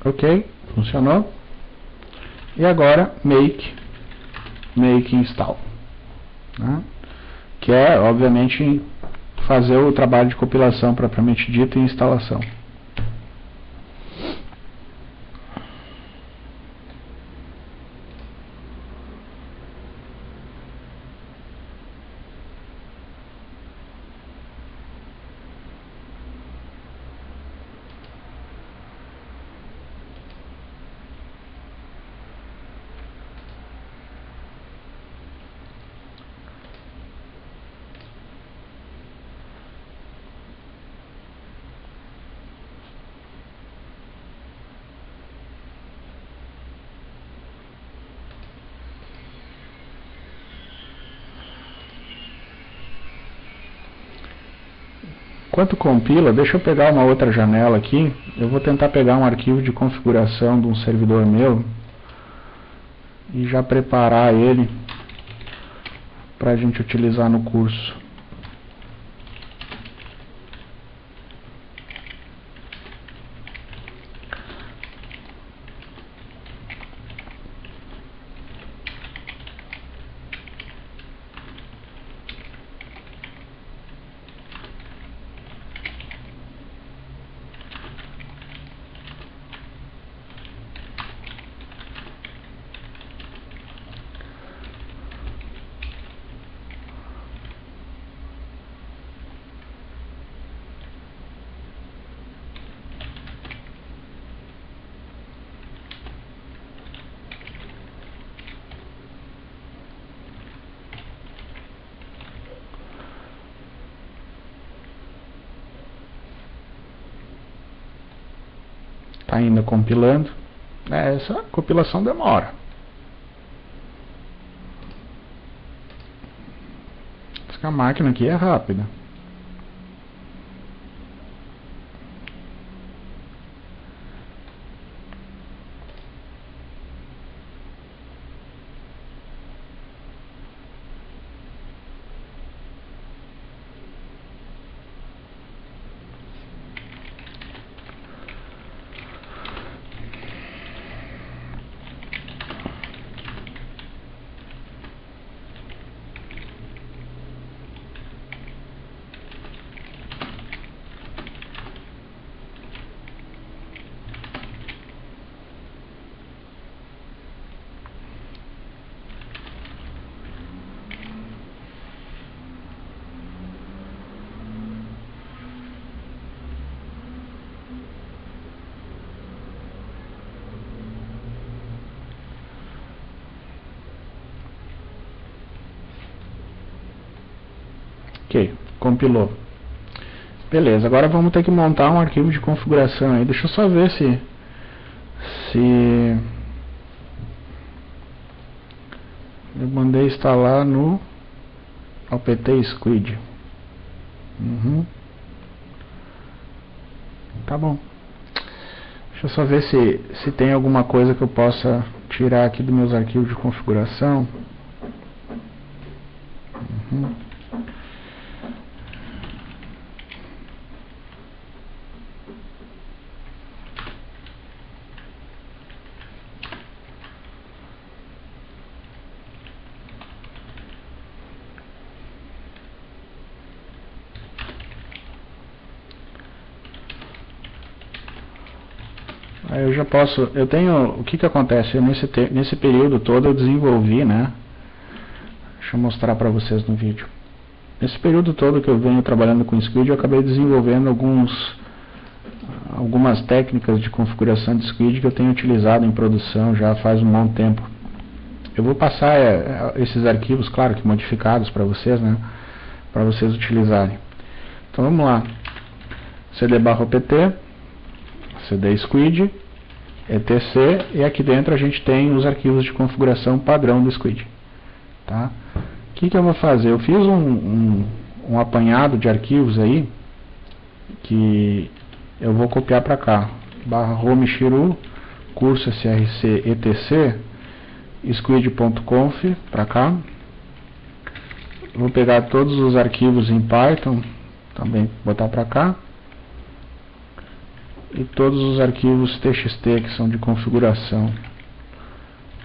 Ok, funcionou. E agora make install, né? Que é obviamente fazer o trabalho de compilação propriamente dito e instalação. Enquanto compila, deixa eu pegar uma outra janela aqui. Eu vou tentar pegar um arquivo de configuração de um servidor meu e já preparar ele para a gente utilizar no curso. Está ainda compilando. Essa compilação demora. A máquina aqui é rápida. Ok, compilou. Beleza, agora vamos ter que montar um arquivo de configuração aí. Deixa eu só ver se eu mandei instalar no apt squid. Tá bom. Deixa eu só ver se tem alguma coisa que eu possa tirar aqui dos meus arquivos de configuração. Aí eu já posso, eu tenho, o que que acontece? Nesse período todo eu desenvolvi, né? Deixa eu mostrar para vocês no vídeo. Nesse período todo que eu venho trabalhando com Squid, eu acabei desenvolvendo algumas técnicas de configuração de Squid que eu tenho utilizado em produção já faz um bom tempo. Eu vou passar esses arquivos, claro que modificados para vocês, né? Para vocês utilizarem. Então vamos lá. cd/opt, cd squid, etc, e aqui dentro a gente tem os arquivos de configuração padrão do Squid. Tá? O que eu vou fazer? Eu fiz um apanhado de arquivos aí que eu vou copiar para cá. /home shiru curso src etc squid.conf para cá. Vou pegar todos os arquivos em Python, também botar para cá. E todos os arquivos txt que são de configuração.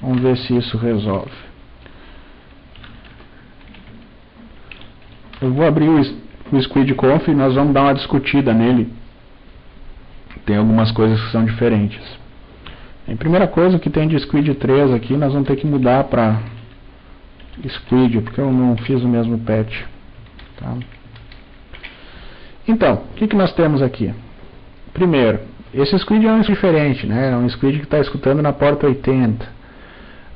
Vamos ver se isso resolve. Eu vou abrir o squid.conf e nós vamos dar uma discutida nele. Tem algumas coisas que são diferentes. A primeira coisa que tem de Squid 3 aqui, nós vamos ter que mudar para Squid, porque eu não fiz o mesmo patch. Tá? Então, o que nós temos aqui? Primeiro, esse Squid é um diferente, né? É um Squid que está escutando na porta 80.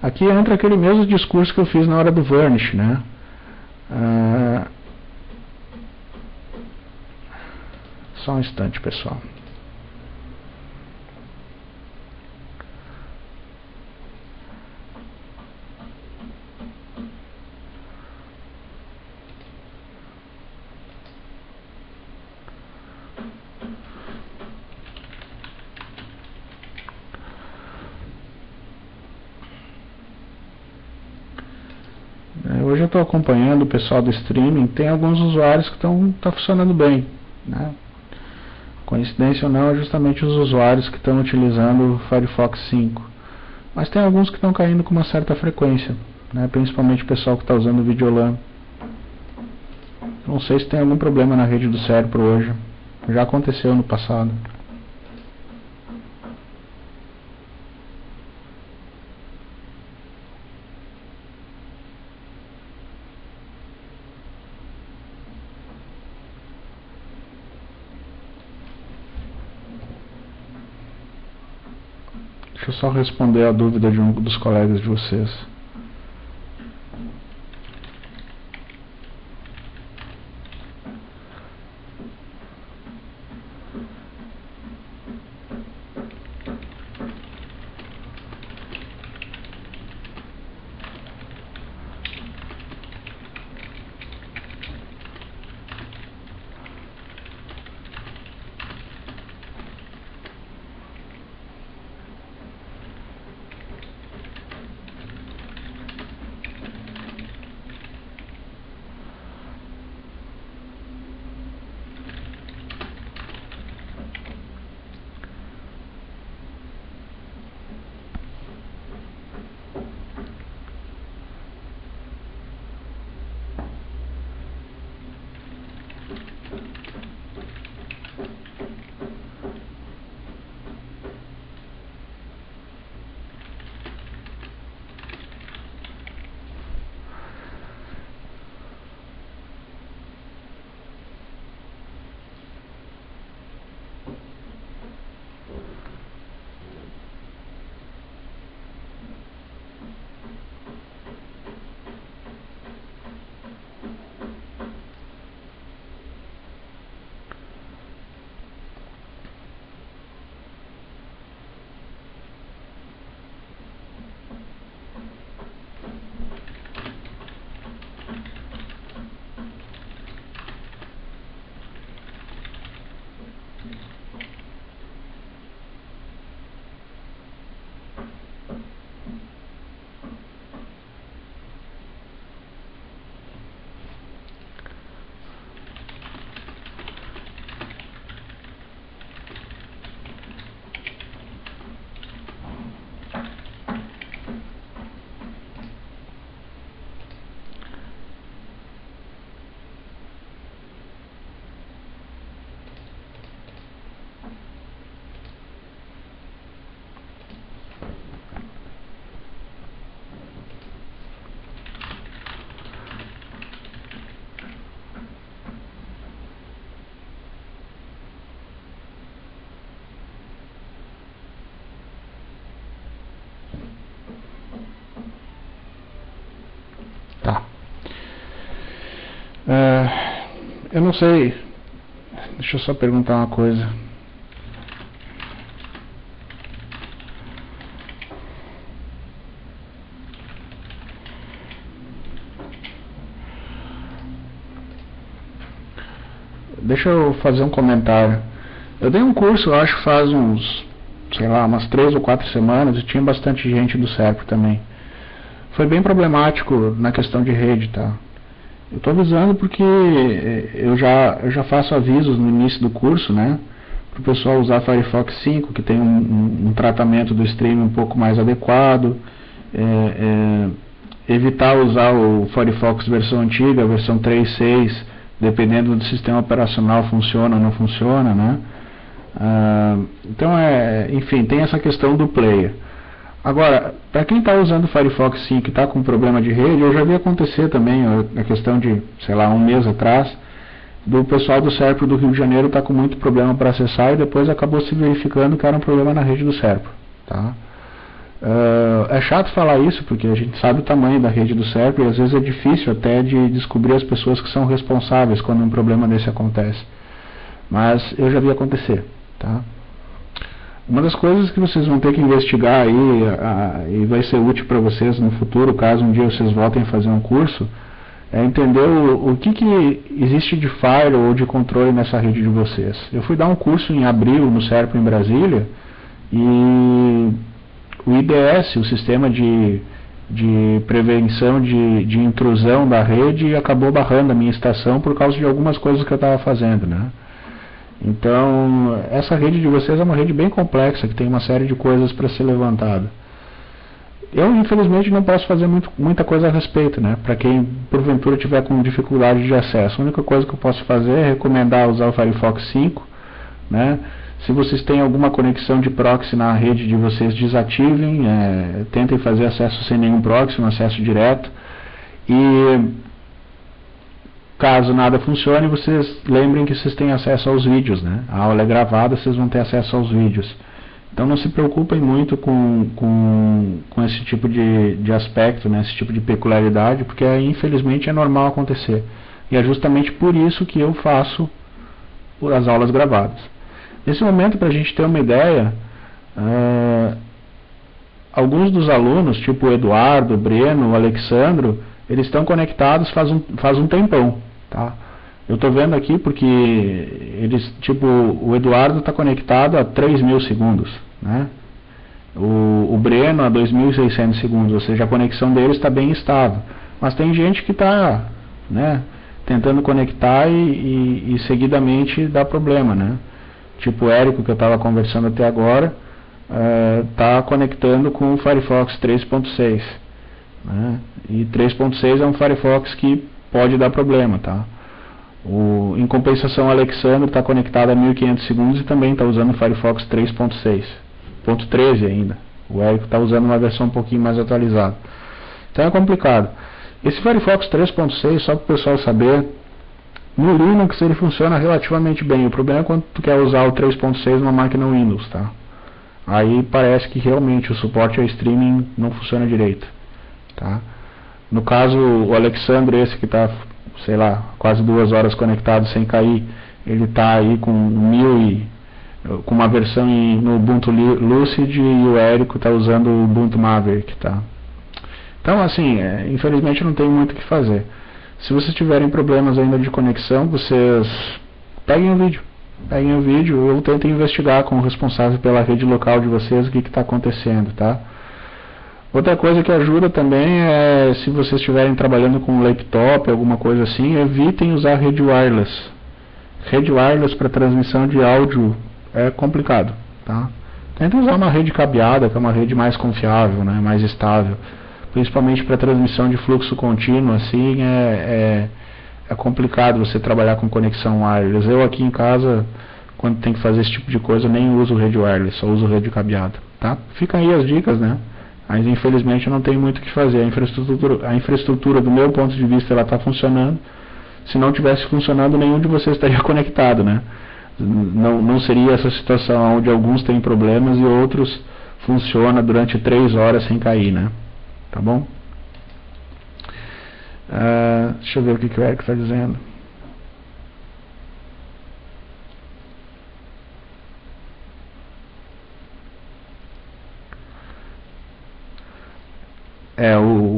Aqui entra aquele mesmo discurso que eu fiz na hora do Varnish, né? Só um instante, pessoal. hoje eu estou acompanhando o pessoal do streaming, tem alguns usuários que tá funcionando bem, né? Coincidência ou não, é justamente os usuários que estão utilizando o Firefox 5. Mas tem alguns que estão caindo com uma certa frequência, né? Principalmente o pessoal que está usando o Videolan. Não sei se tem algum problema na rede do Serpro hoje. Já aconteceu no passado. Deixa eu só responder a dúvida de um dos colegas de vocês. Eu não sei. Deixa eu só perguntar uma coisa. Deixa eu fazer um comentário. Eu dei um curso, eu acho que faz uns, sei lá, umas 3 ou 4 semanas, e tinha bastante gente do Serpro também. Foi bem problemático na questão de rede, tá? Eu estou avisando porque eu já faço avisos no início do curso, né? Para o pessoal usar Firefox 5, que tem um tratamento do streaming um pouco mais adequado. Evitar usar o Firefox versão antiga, a versão 3.6, dependendo do sistema operacional, funciona ou não funciona, né? Então, enfim, tem essa questão do player. Agora, para quem está usando o Firefox 5 e está com problema de rede, eu já vi acontecer também, a questão de, sei lá, um mês atrás, do pessoal do Serpro do Rio de Janeiro está com muito problema para acessar e depois acabou se verificando que era um problema na rede do Serpro, tá? É chato falar isso, porque a gente sabe o tamanho da rede do Serpro e às vezes é difícil até de descobrir as pessoas que são responsáveis quando um problema desse acontece. Mas eu já vi acontecer, tá? Uma das coisas que vocês vão ter que investigar aí, e vai ser útil para vocês no futuro, caso um dia vocês voltem a fazer um curso, é entender o que existe de firewall ou de controle nessa rede de vocês. Eu fui dar um curso em abril no Serpro em Brasília, e o IDS, o sistema de de prevenção de intrusão da rede e acabou barrando a minha estação por causa de algumas coisas que eu estava fazendo, né? Então, essa rede de vocês é uma rede bem complexa, que tem uma série de coisas para ser levantada. Eu, infelizmente, não posso fazer muita coisa a respeito, né? Para quem, porventura, tiver com dificuldade de acesso. A única coisa que eu posso fazer é recomendar usar o Firefox 5, né? Se vocês têm alguma conexão de proxy na rede de vocês, desativem, tentem fazer acesso sem nenhum proxy, um acesso direto. E caso nada funcione, vocês lembrem que vocês têm acesso aos vídeos, né? A aula é gravada, vocês vão ter acesso aos vídeos. Então não se preocupem muito com esse tipo de aspecto, né? Esse tipo de peculiaridade, porque infelizmente é normal acontecer. E é justamente por isso que eu faço as aulas gravadas. Nesse momento, para a gente ter uma ideia, alguns dos alunos, tipo o Eduardo, o Breno, o Alexandro, eles estão conectados faz um tempão, tá? Eu estou vendo aqui porque eles, tipo, o Eduardo está conectado a 3.000 segundos, né? O Breno a 2.600 segundos, ou seja, a conexão deles está bem estável. Mas tem gente que está, né, tentando conectar e seguidamente dá problema, né? Tipo o Érico, que eu estava conversando até agora, está conectando com o Firefox 3.6, né? E 3.6 é um Firefox que pode dar problema, tá? Em compensação, o Alexandre está conectado a 1.500 segundos e também está usando o Firefox 3.6.13 ainda. O Érico está usando uma versão um pouquinho mais atualizada. Então é complicado. Esse Firefox 3.6, só para o pessoal saber, no Linux ele funciona relativamente bem. O problema é quando tu quer usar o 3.6 numa máquina Windows, tá? Aí parece que realmente o suporte ao streaming não funciona direito, tá? No caso, o Alexandre, esse que está, sei lá, quase 2 horas conectado sem cair, ele está aí com com uma versão no Ubuntu Lucid, e o Érico está usando o Ubuntu Maverick, tá? Então, assim, infelizmente não tem muito o que fazer. Se vocês tiverem problemas ainda de conexão, vocês peguem o vídeo ou tentem investigar com o responsável pela rede local de vocês o que está acontecendo, tá? Outra coisa que ajuda também é, se vocês estiverem trabalhando com um laptop, alguma coisa assim, evitem usar rede wireless. Rede wireless para transmissão de áudio é complicado, tá? Tentem usar uma rede cabeada, que é uma rede mais confiável, né, mais estável. Principalmente para transmissão de fluxo contínuo, assim, é complicado você trabalhar com conexão wireless. Eu aqui em casa, quando tem que fazer esse tipo de coisa, nem uso rede wireless, só uso rede cabeada, tá? Ficam aí as dicas, né? Mas infelizmente eu não tenho muito o que fazer. A infraestrutura, do meu ponto de vista, ela está funcionando. Se não tivesse funcionando, nenhum de vocês estaria conectado, né? Não seria essa situação onde alguns têm problemas e outros funcionam durante 3 horas sem cair, né? Tá bom? Deixa eu ver o que o Érico está dizendo.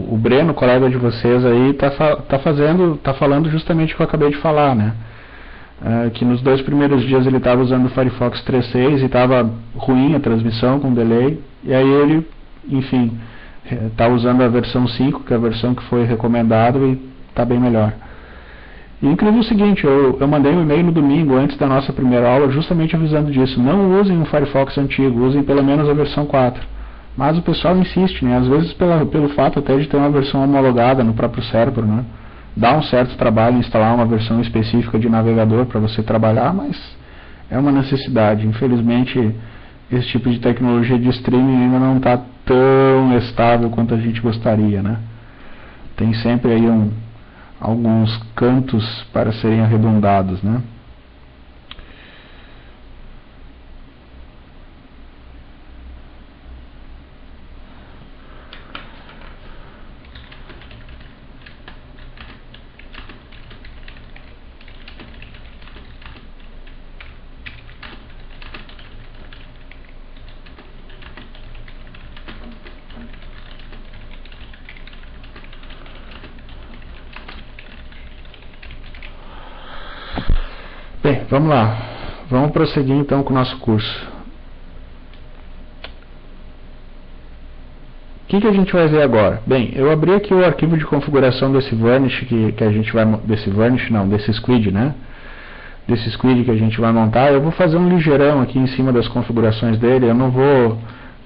O Breno, colega de vocês aí, tá falando justamente o que eu acabei de falar, né? Que nos 2 primeiros dias ele estava usando o Firefox 3.6 e estava ruim a transmissão com delay, e aí ele, enfim, está usando a versão 5, que é a versão que foi recomendada, e está bem melhor. E incrível o seguinte, eu mandei um e-mail no domingo antes da nossa primeira aula justamente avisando disso. Não usem um Firefox antigo, usem pelo menos a versão 4. Mas o pessoal insiste, né? Às vezes pelo fato até de ter uma versão homologada no próprio server, né? Dá um certo trabalho instalar uma versão específica de navegador para você trabalhar, mas é uma necessidade. Infelizmente, esse tipo de tecnologia de streaming ainda não está tão estável quanto a gente gostaria, né? Tem sempre aí alguns cantos para serem arredondados, né? Bem, vamos lá. Vamos prosseguir então com o nosso curso. que a gente vai ver agora? Bem, eu abri aqui o arquivo de configuração desse Varnish que a gente vai... desse Squid, né? Desse Squid que a gente vai montar. Eu vou fazer um ligeirão aqui em cima das configurações dele. Eu não vou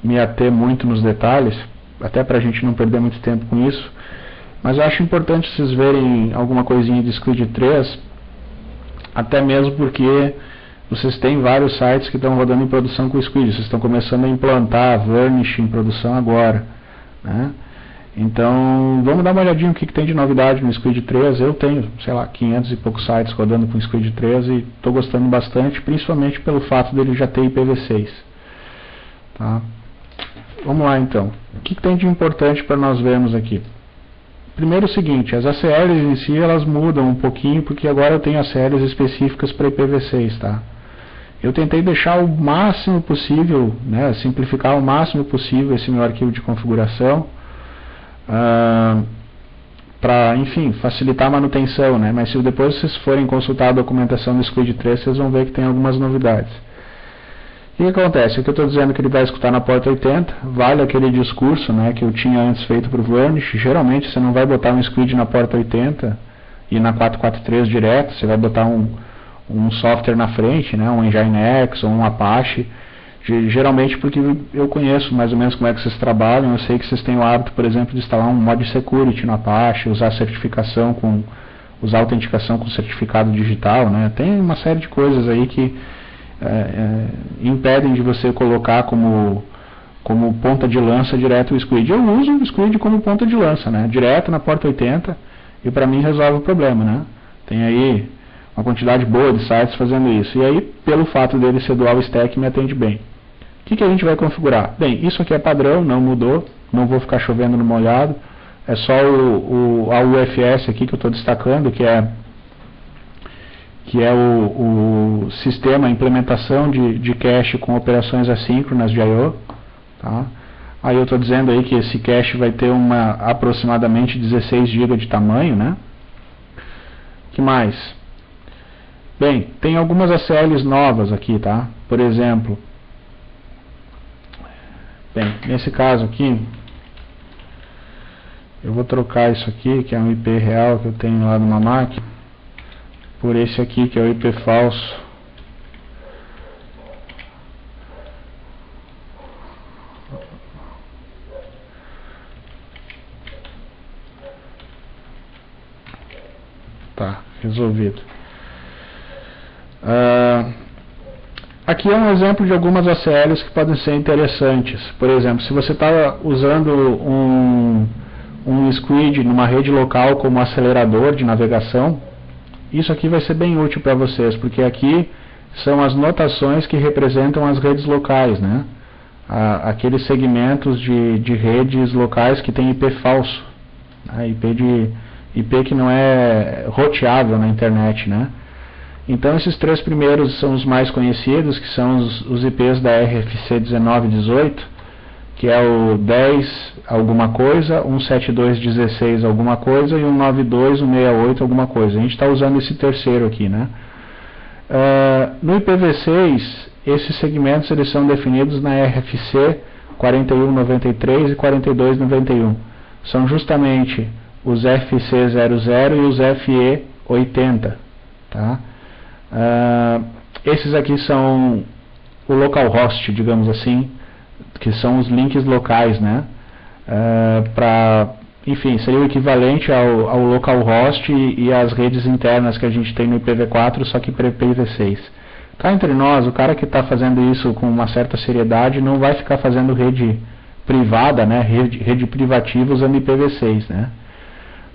me ater muito nos detalhes, até para a gente não perder muito tempo com isso. Mas eu acho importante vocês verem alguma coisinha de Squid 3, até mesmo porque vocês têm vários sites que estão rodando em produção com o Squid. Vocês estão começando a implantar Varnish em produção agora, né? Então, vamos dar uma olhadinha no que tem de novidade no Squid 3. Eu tenho, sei lá, 500 e poucos sites rodando com o Squid 3 e estou gostando bastante, principalmente pelo fato dele já ter IPv6. Tá? Vamos lá então. O que tem de importante para nós vermos aqui? Primeiro o seguinte, as ACLs em si elas mudam um pouquinho, porque agora eu tenho ACLs específicas para IPv6, tá? Eu tentei deixar o máximo possível, né, simplificar o máximo possível esse meu arquivo de configuração, para, enfim, facilitar a manutenção, né? Mas se depois vocês forem consultar a documentação do Squid 3, vocês vão ver que tem algumas novidades. O que acontece? Aqui eu estou dizendo que ele vai escutar na porta 80, vale aquele discurso, né, que eu tinha antes feito para o Varnish. Geralmente você não vai botar um Squid na porta 80 e na 443 direto, você vai botar um software na frente, né, um Nginx ou um Apache. Geralmente porque eu conheço mais ou menos como é que vocês trabalham. Eu sei que vocês têm o hábito, por exemplo, de instalar um mod security no Apache, usar certificação usar autenticação com certificado digital, né? Tem uma série de coisas aí que impedem de você colocar como ponta de lança direto o Squid. Eu uso o Squid como ponta de lança, né? Direto na porta 80, e para mim resolve o problema, né? Tem aí uma quantidade boa de sites fazendo isso, e aí pelo fato dele ser dual stack me atende bem. O que a gente vai configurar? Bem, isso aqui é padrão, não mudou, não vou ficar chovendo no molhado. É só a UFS aqui que eu estou destacando, que é o sistema, a implementação de cache com operações assíncronas de I/O. Tá? Aí eu estou dizendo aí que esse cache vai ter aproximadamente 16 GB de tamanho, né? Que mais? Bem, tem algumas ACLs novas aqui, tá? Por exemplo, bem, nesse caso aqui, eu vou trocar isso aqui, que é um IP real que eu tenho lá numa máquina, por esse aqui, que é o IP falso. Tá, resolvido. Aqui é um exemplo de algumas ACLs que podem ser interessantes. Por exemplo, se você está usando um Squid numa rede local como acelerador de navegação, isso aqui vai ser bem útil para vocês, porque aqui são as notações que representam as redes locais, né? Aqueles segmentos de redes locais que tem IP falso, né? IP que não é roteável na internet, né? Então esses três primeiros são os mais conhecidos, que são os IPs da RFC 1918, que é o 10 alguma coisa, 172.16 alguma coisa e 192.168 alguma coisa. A gente está usando esse terceiro aqui, né? No IPv6, esses segmentos eles são definidos na RFC 4193 e 4291. São justamente os FC00 e os FE80, tá? Esses aqui são o localhost, digamos assim, que são os links locais, né? Enfim, seria o equivalente ao localhost e às redes internas que a gente tem no IPv4, só que para IPv6. Cá entre nós, o cara que está fazendo isso com uma certa seriedade não vai ficar fazendo rede privada, né? Rede privativa usando IPv6, né?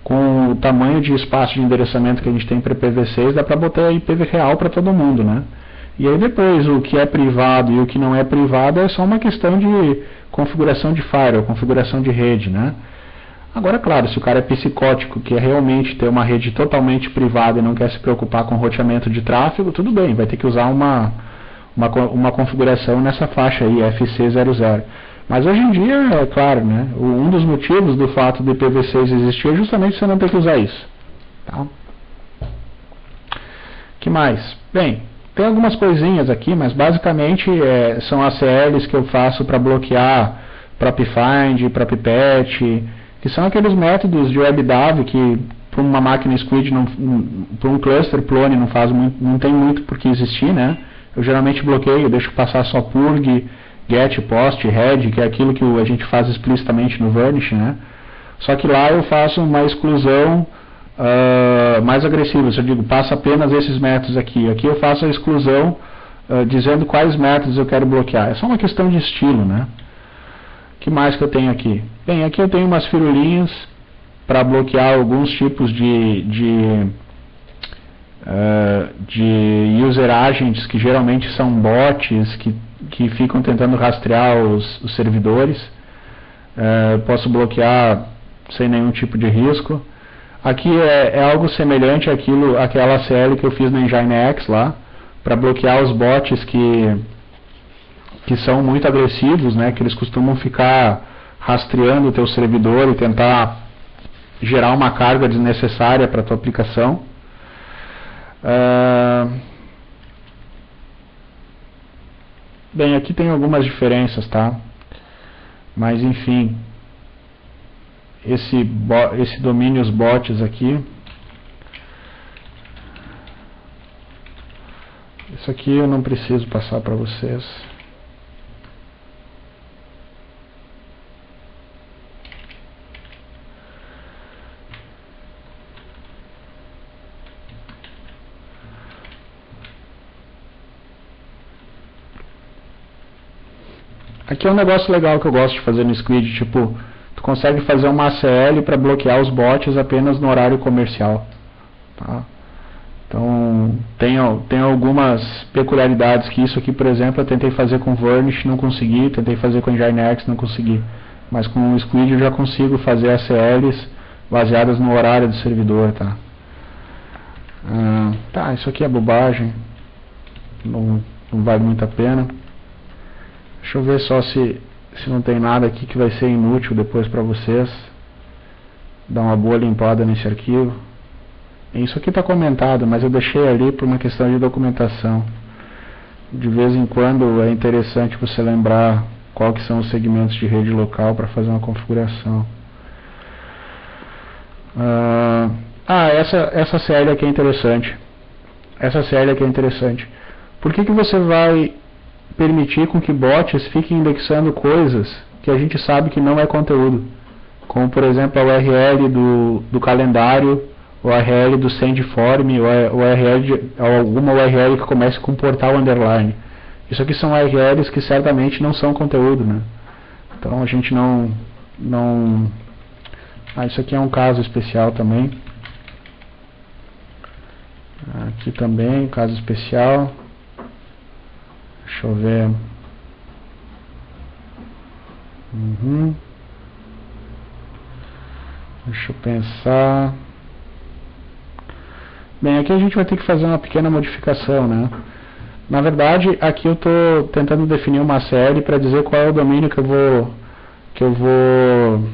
Com o tamanho de espaço de endereçamento que a gente tem para IPv6, dá para botar IPv real para todo mundo, né? E aí depois, o que é privado e o que não é privado é só uma questão de configuração de firewall, configuração de rede, né? Agora, claro, se o cara é psicótico, quer realmente ter uma rede totalmente privada e não quer se preocupar com roteamento de tráfego, tudo bem, vai ter que usar uma configuração nessa faixa aí, FC00. Mas hoje em dia, é claro, né, um dos motivos do fato do IPv6 existir é justamente você não ter que usar isso. Tá? Que mais? Bem, tem algumas coisinhas aqui, mas basicamente são ACLs que eu faço para bloquear, propfind, proppatch, que são aqueles métodos de WebDAV que para uma máquina Squid, para um cluster clone não tem muito por que existir, né? Eu geralmente bloqueio, deixo passar só purg, get, post, head, que é aquilo que a gente faz explicitamente no Varnish, né? Só que lá eu faço uma exclusão mais agressiva, eu digo, passa apenas esses métodos aqui. Aqui eu faço a exclusão dizendo quais métodos eu quero bloquear. É só uma questão de estilo, né? O que mais que eu tenho aqui? Bem, aqui eu tenho umas firulinhas para bloquear alguns tipos de user agents, que geralmente são bots que ficam tentando rastrear os servidores. Posso bloquear sem nenhum tipo de risco. Aqui é algo semelhante àquela CL que eu fiz na Nginx lá, para bloquear os bots que são muito agressivos, né, que eles costumam ficar rastreando o teu servidor e tentar gerar uma carga desnecessária para a tua aplicação. Bem, aqui tem algumas diferenças, tá? Mas enfim, esse domínio, os bots aqui, isso aqui eu não preciso passar para vocês. Aqui é um negócio legal que eu gosto de fazer no Squid, tipo, tu consegue fazer uma ACL para bloquear os bots apenas no horário comercial, tá? Então, tem algumas peculiaridades que isso aqui, por exemplo, eu tentei fazer com Varnish, não consegui, tentei fazer com Nginx, não consegui. Mas com o Squid eu já consigo fazer ACLs baseadas no horário do servidor, tá? Tá, isso aqui é bobagem, não vale muito a pena. Deixa eu ver só se não tem nada aqui que vai ser inútil depois para vocês. Dar uma boa limpada nesse arquivo. Isso aqui está comentado, mas eu deixei ali por uma questão de documentação. De vez em quando é interessante você lembrar qual que são os segmentos de rede local para fazer uma configuração. Essa série aqui é interessante. Essa série aqui é interessante. Por que você vai permitir com que bots fiquem indexando coisas que a gente sabe que não é conteúdo? Como, por exemplo, a URL do calendário, o URL do sendform, ou alguma URL que comece com portal underline. Isso aqui são URLs que certamente não são conteúdo, né? Então a gente não... isso aqui é um caso especial também. Aqui também, caso especial. Deixa eu ver. Deixa eu pensar. Bem, aqui a gente vai ter que fazer uma pequena modificação, né? Na verdade, aqui eu estou tentando definir uma série para dizer qual é o domínio que eu vou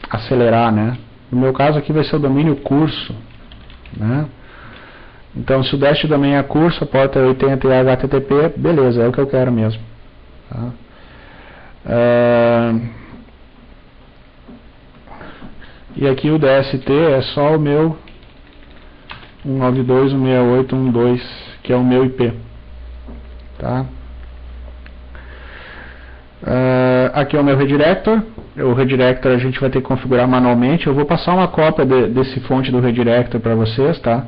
acelerar, né? No meu caso aqui vai ser o domínio curso, né? Então, se o dash também é curso, a porta 80 é HTTP, beleza, é o que eu quero mesmo. Tá? E aqui o DST é só o meu 192.168.1.2, que é o meu IP. Tá? Aqui é o meu redirector. O redirector a gente vai ter que configurar manualmente. Eu vou passar uma cópia desse fonte do redirector para vocês, tá?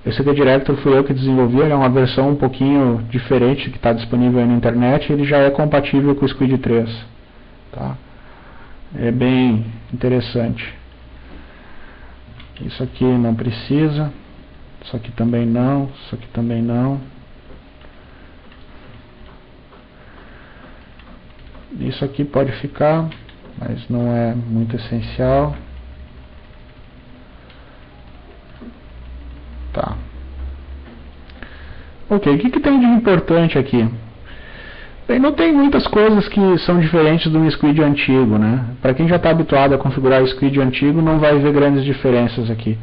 Esse redirector fui eu que desenvolvi, ele é uma versão um pouquinho diferente que está disponível aí na internet, ele já é compatível com o Squid 3. Tá? É bem interessante. Isso aqui não precisa, isso aqui também não, isso aqui também não. Isso aqui pode ficar, mas não é muito essencial. Tá. Ok, o que tem de importante aqui? Bem, não tem muitas coisas que são diferentes do Squid antigo, né? Para quem já está habituado a configurar o Squid antigo, não vai ver grandes diferenças aqui.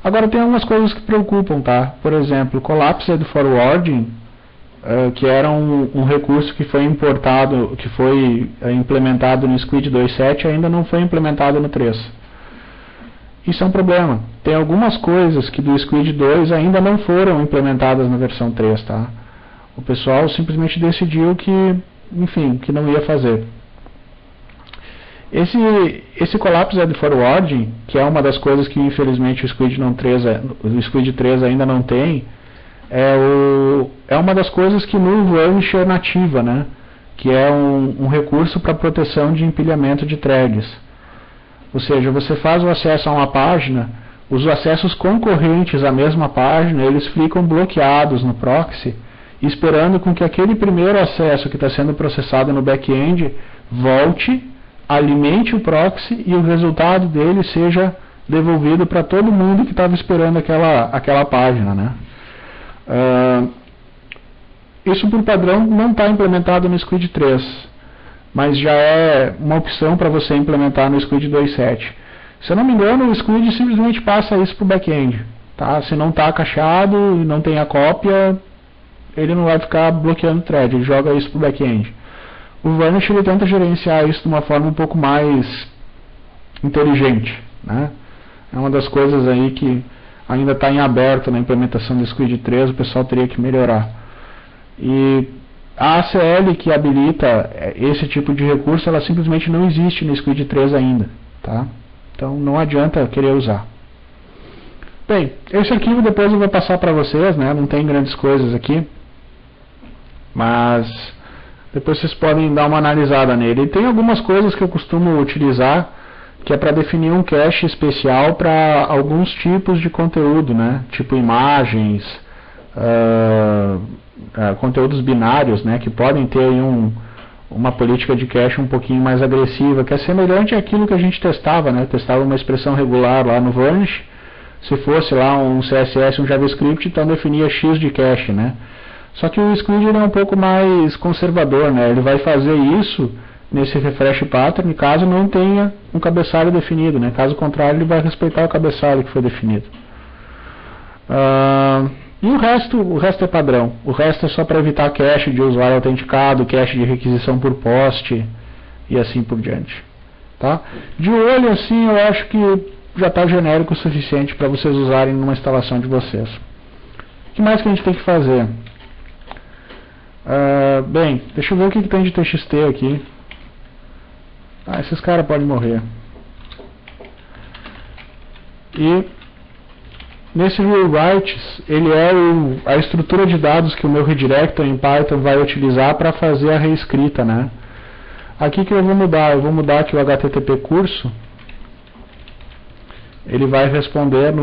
Agora tem algumas coisas que preocupam, tá? Por exemplo, Collapsed Forwarding que era um recurso que foi importado, que foi implementado no Squid 2.7, ainda não foi implementado no 3. Isso é um problema. Tem algumas coisas que do Squid 2 ainda não foram implementadas na versão 3, tá? O pessoal simplesmente decidiu que, enfim, que não ia fazer. Esse Collapsed Forwarding, que é uma das coisas que infelizmente o Squid 3 ainda não tem, é uma das coisas que no Varnish é nativa, né? Que é um recurso para proteção de empilhamento de threads. Ou seja, você faz o acesso a uma página, os acessos concorrentes à mesma página, eles ficam bloqueados no proxy, esperando com que aquele primeiro acesso que está sendo processado no back-end volte, alimente o proxy e o resultado dele seja devolvido para todo mundo que estava esperando aquela página, né? Isso por padrão não está implementado no Squid 3, mas já é uma opção para você implementar no Squid 2.7. Se eu não me engano, o Squid simplesmente passa isso para o back-end, tá? Se não está cacheado e não tem a cópia, ele não vai ficar bloqueando o thread, ele joga isso para o back-end. O Varnish ele tenta gerenciar isso de uma forma um pouco mais inteligente, né? É uma das coisas aí que ainda está em aberto na implementação do Squid 3, o pessoal teria que melhorar. E a ACL que habilita esse tipo de recurso, ela simplesmente não existe no Squid 3 ainda, tá? Então não adianta querer usar. Bem, esse arquivo depois eu vou passar para vocês, né? Não tem grandes coisas aqui, mas depois vocês podem dar uma analisada nele. E tem algumas coisas que eu costumo utilizar, que é para definir um cache especial para alguns tipos de conteúdo, né? Tipo imagens, conteúdos binários, né? Que podem ter aí uma política de cache um pouquinho mais agressiva, que é semelhante àquilo que a gente testava, né? Testava uma expressão regular lá no Varnish. Se fosse lá um CSS, um JavaScript, então definia X de cache, né? Só que o Squid é um pouco mais conservador, né? Ele vai fazer isso nesse refresh pattern caso não tenha um cabeçalho definido, né? Caso contrário, ele vai respeitar o cabeçalho que foi definido. E o resto é padrão. O resto é só para evitar cache de usuário autenticado, cache de requisição por post e assim por diante, tá? De olho assim, eu acho que já está genérico o suficiente para vocês usarem numa instalação de vocês. O que mais que a gente tem que fazer? Bem, deixa eu ver o que tem de TXT aqui. Esses caras podem morrer. E nesse rewrites, ele é a estrutura de dados que o meu redirector em Python vai utilizar para fazer a reescrita, né? Aqui que eu vou mudar aqui o HTTP curso. Ele vai responder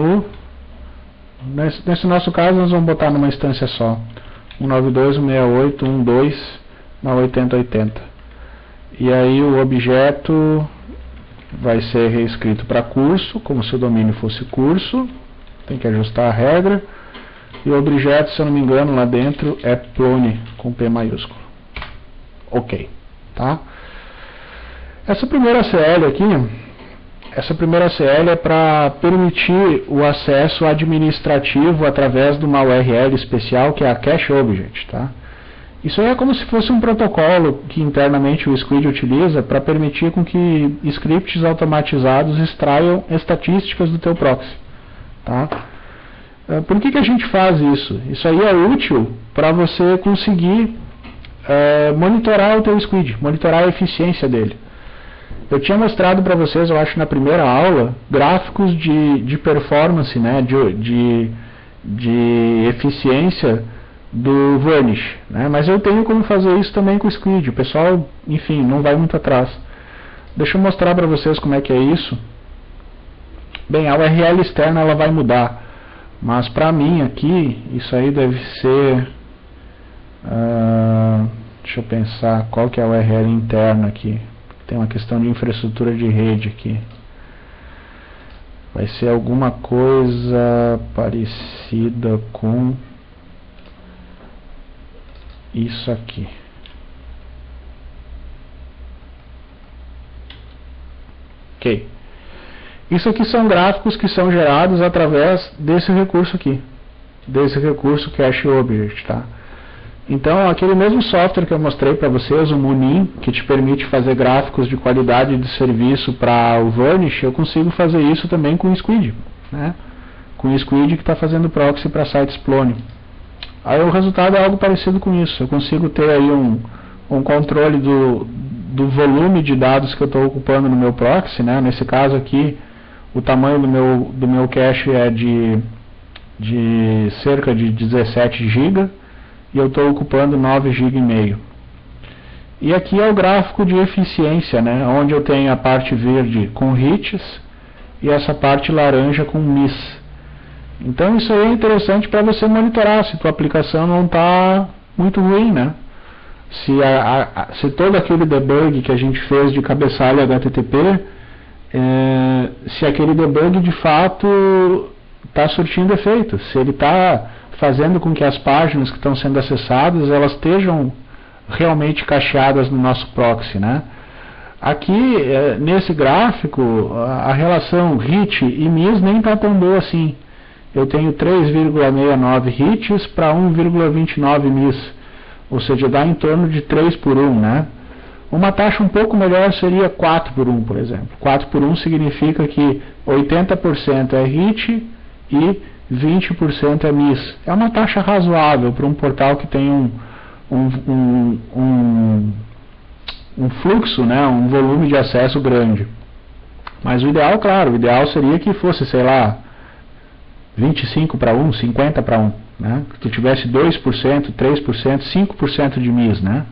nesse nosso caso nós vamos botar numa instância só, 192.168.1.2 na 8080. E aí o objeto vai ser reescrito para curso, como se o domínio fosse curso. Tem que ajustar a regra. E o objeto, se eu não me engano, lá dentro é plone, com P maiúsculo. Ok, tá? Essa primeira CL aqui, é para permitir o acesso administrativo através de uma URL especial, que é a Cache Object, tá? Isso aí é como se fosse um protocolo que internamente o Squid utiliza para permitir com que scripts automatizados extraiam estatísticas do teu proxy, tá? Por que a gente faz isso? Isso aí é útil para você conseguir monitorar o teu Squid, monitorar a eficiência dele. Eu tinha mostrado para vocês, eu acho na primeira aula, gráficos de performance, né, de eficiência do Varnish, né, mas eu tenho como fazer isso também com o Squid. O pessoal, enfim, não vai muito atrás. Deixa eu mostrar para vocês como é que é isso. Bem, a URL externa ela vai mudar, mas para mim aqui, isso aí deve ser... deixa eu pensar qual que é a URL interna aqui. Tem uma questão de infraestrutura de rede aqui. Vai ser alguma coisa parecida com isso aqui. Ok. Isso aqui são gráficos que são gerados através desse recurso aqui. Desse recurso Cache Object, tá? Então, aquele mesmo software que eu mostrei para vocês, o Munin, que te permite fazer gráficos de qualidade de serviço para o Varnish, eu consigo fazer isso também com o Squid, né? Com o Squid que está fazendo proxy para sites Plone. Aí o resultado é algo parecido com isso. Eu consigo ter aí um controle do volume de dados que eu estou ocupando no meu proxy, né? Nesse caso aqui, o tamanho do meu cache é de cerca de 17 GB e eu estou ocupando 9,5 GB. E aqui é o gráfico de eficiência, né? Onde eu tenho a parte verde com hits e essa parte laranja com miss. Então isso aí é interessante para você monitorar se tua aplicação não está muito ruim, né? Se todo aquele debug que a gente fez de cabeçalho HTTP, se aquele debug de fato está surtindo efeito, se ele está fazendo com que as páginas que estão sendo acessadas, elas estejam realmente cacheadas no nosso proxy, né? Aqui, nesse gráfico, a relação hit e miss nem está tão boa assim. Eu tenho 3,69 hits para 1,29 miss, ou seja, dá em torno de 3 por 1, né? Uma taxa um pouco melhor seria 4 por 1, por exemplo. 4 por 1 significa que 80% é hit e 20% é miss. É uma taxa razoável para um portal que tem um fluxo, né, um volume de acesso grande. Mas o ideal, claro, o ideal seria que fosse, sei lá, 25 para 1, 50 para 1, né? Que tu tivesse 2%, 3%, 5% de miss, né?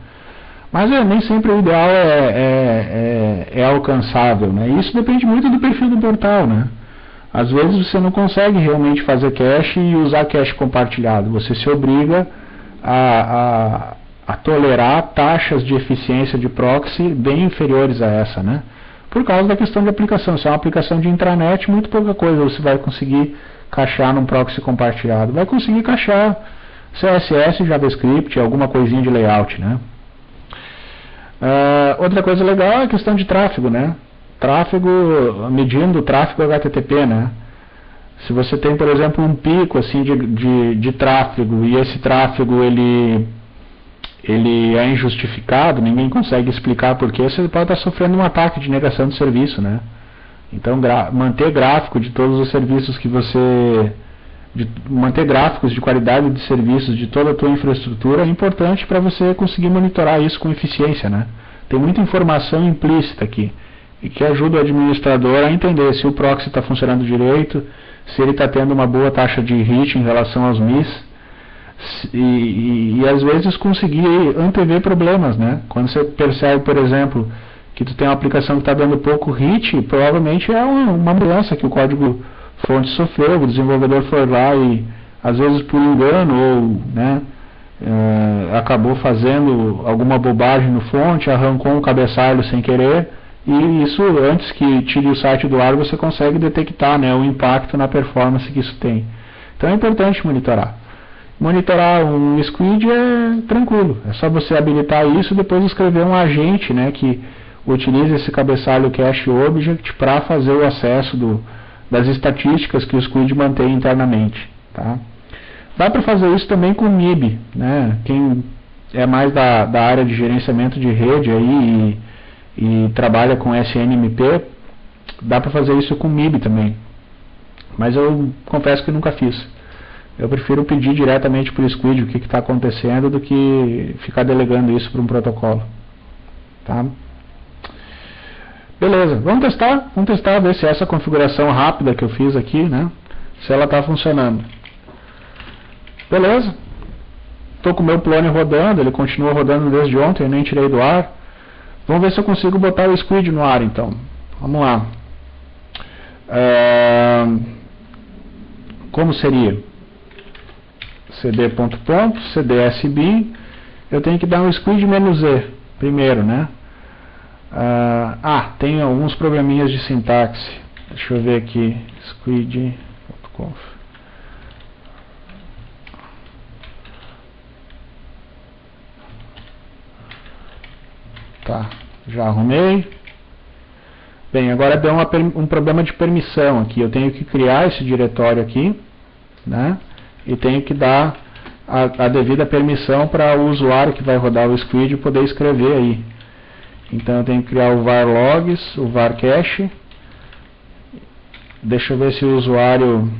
Mas nem sempre o ideal é alcançável, né? Isso depende muito do perfil do portal, né? Às vezes você não consegue realmente fazer cache e usar cache compartilhado. Você se obriga a tolerar taxas de eficiência de proxy bem inferiores a essa, né? Por causa da questão de aplicação. Se é uma aplicação de intranet, muito pouca coisa você vai conseguir cachear num proxy compartilhado. Vai conseguir cachear CSS, JavaScript, alguma coisinha de layout, né? Outra coisa legal é a questão de tráfego, né? Tráfego, medindo o tráfego HTTP, né? Se você tem, por exemplo, um pico assim de tráfego e esse tráfego ele é injustificado, ninguém consegue explicar por quê, você pode estar sofrendo um ataque de negação de serviço, né? Então, manter gráfico de todos os serviços que você... manter gráficos de qualidade de serviços de toda a tua infraestrutura é importante para você conseguir monitorar isso com eficiência, né? Tem muita informação implícita aqui e que ajuda o administrador a entender se o proxy está funcionando direito, se ele está tendo uma boa taxa de hit em relação aos miss e às vezes conseguir antever problemas, né? Quando você percebe, por exemplo, que tu tem uma aplicação que está dando pouco hit, provavelmente é uma mudança que o código fonte sofreu, o desenvolvedor foi lá e às vezes por engano ou, né, acabou fazendo alguma bobagem no fonte, arrancou um cabeçalho sem querer, e isso, antes que tire o site do ar, você consegue detectar, né, o impacto na performance que isso tem. Então é importante monitorar. Monitorar um squid é tranquilo, é só você habilitar isso e depois escrever um agente, né, que utilize esse cabeçalho cache object para fazer o acesso das estatísticas que o squid mantém internamente, tá? Dá para fazer isso também com MIB, né? Quem é mais da área de gerenciamento de rede aí e trabalha com SNMP, dá para fazer isso com MIB também. Mas eu confesso que nunca fiz. Eu prefiro pedir diretamente para o squid o que está acontecendo do que ficar delegando isso para um protocolo, tá? Beleza, vamos testar, ver se essa configuração rápida que eu fiz aqui, né, se ela está funcionando. Beleza, estou com o meu Plone rodando, ele continua rodando desde ontem, eu nem tirei do ar. Vamos ver se eu consigo botar o squid no ar então. Vamos lá. Como seria? cd.ponto, cdsb, eu tenho que dar um squid -e primeiro, né? Tem alguns probleminhas de sintaxe. Deixa eu ver aqui. Squid.conf. Tá, já arrumei. Bem, agora deu um problema de permissão aqui. Eu tenho que criar esse diretório aqui, né? E tenho que dar a devida permissão para o usuário que vai rodar o squid poder escrever aí. Então eu tenho que criar o var logs, o var cache. Deixa eu ver se o usuário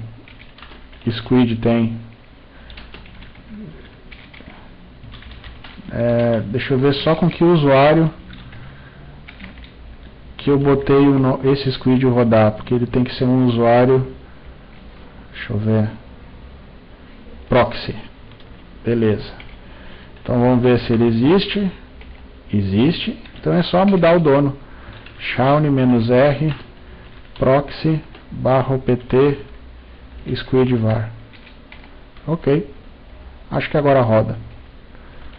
squid tem. Deixa eu ver só com que usuário que eu botei esse squid rodar, porque ele tem que ser um usuário, deixa eu ver, proxy. Beleza. Então vamos ver se ele existe. Existe. Então é só mudar o dono. Shawnee-R proxy /opt squid-var. Ok. Acho que agora roda.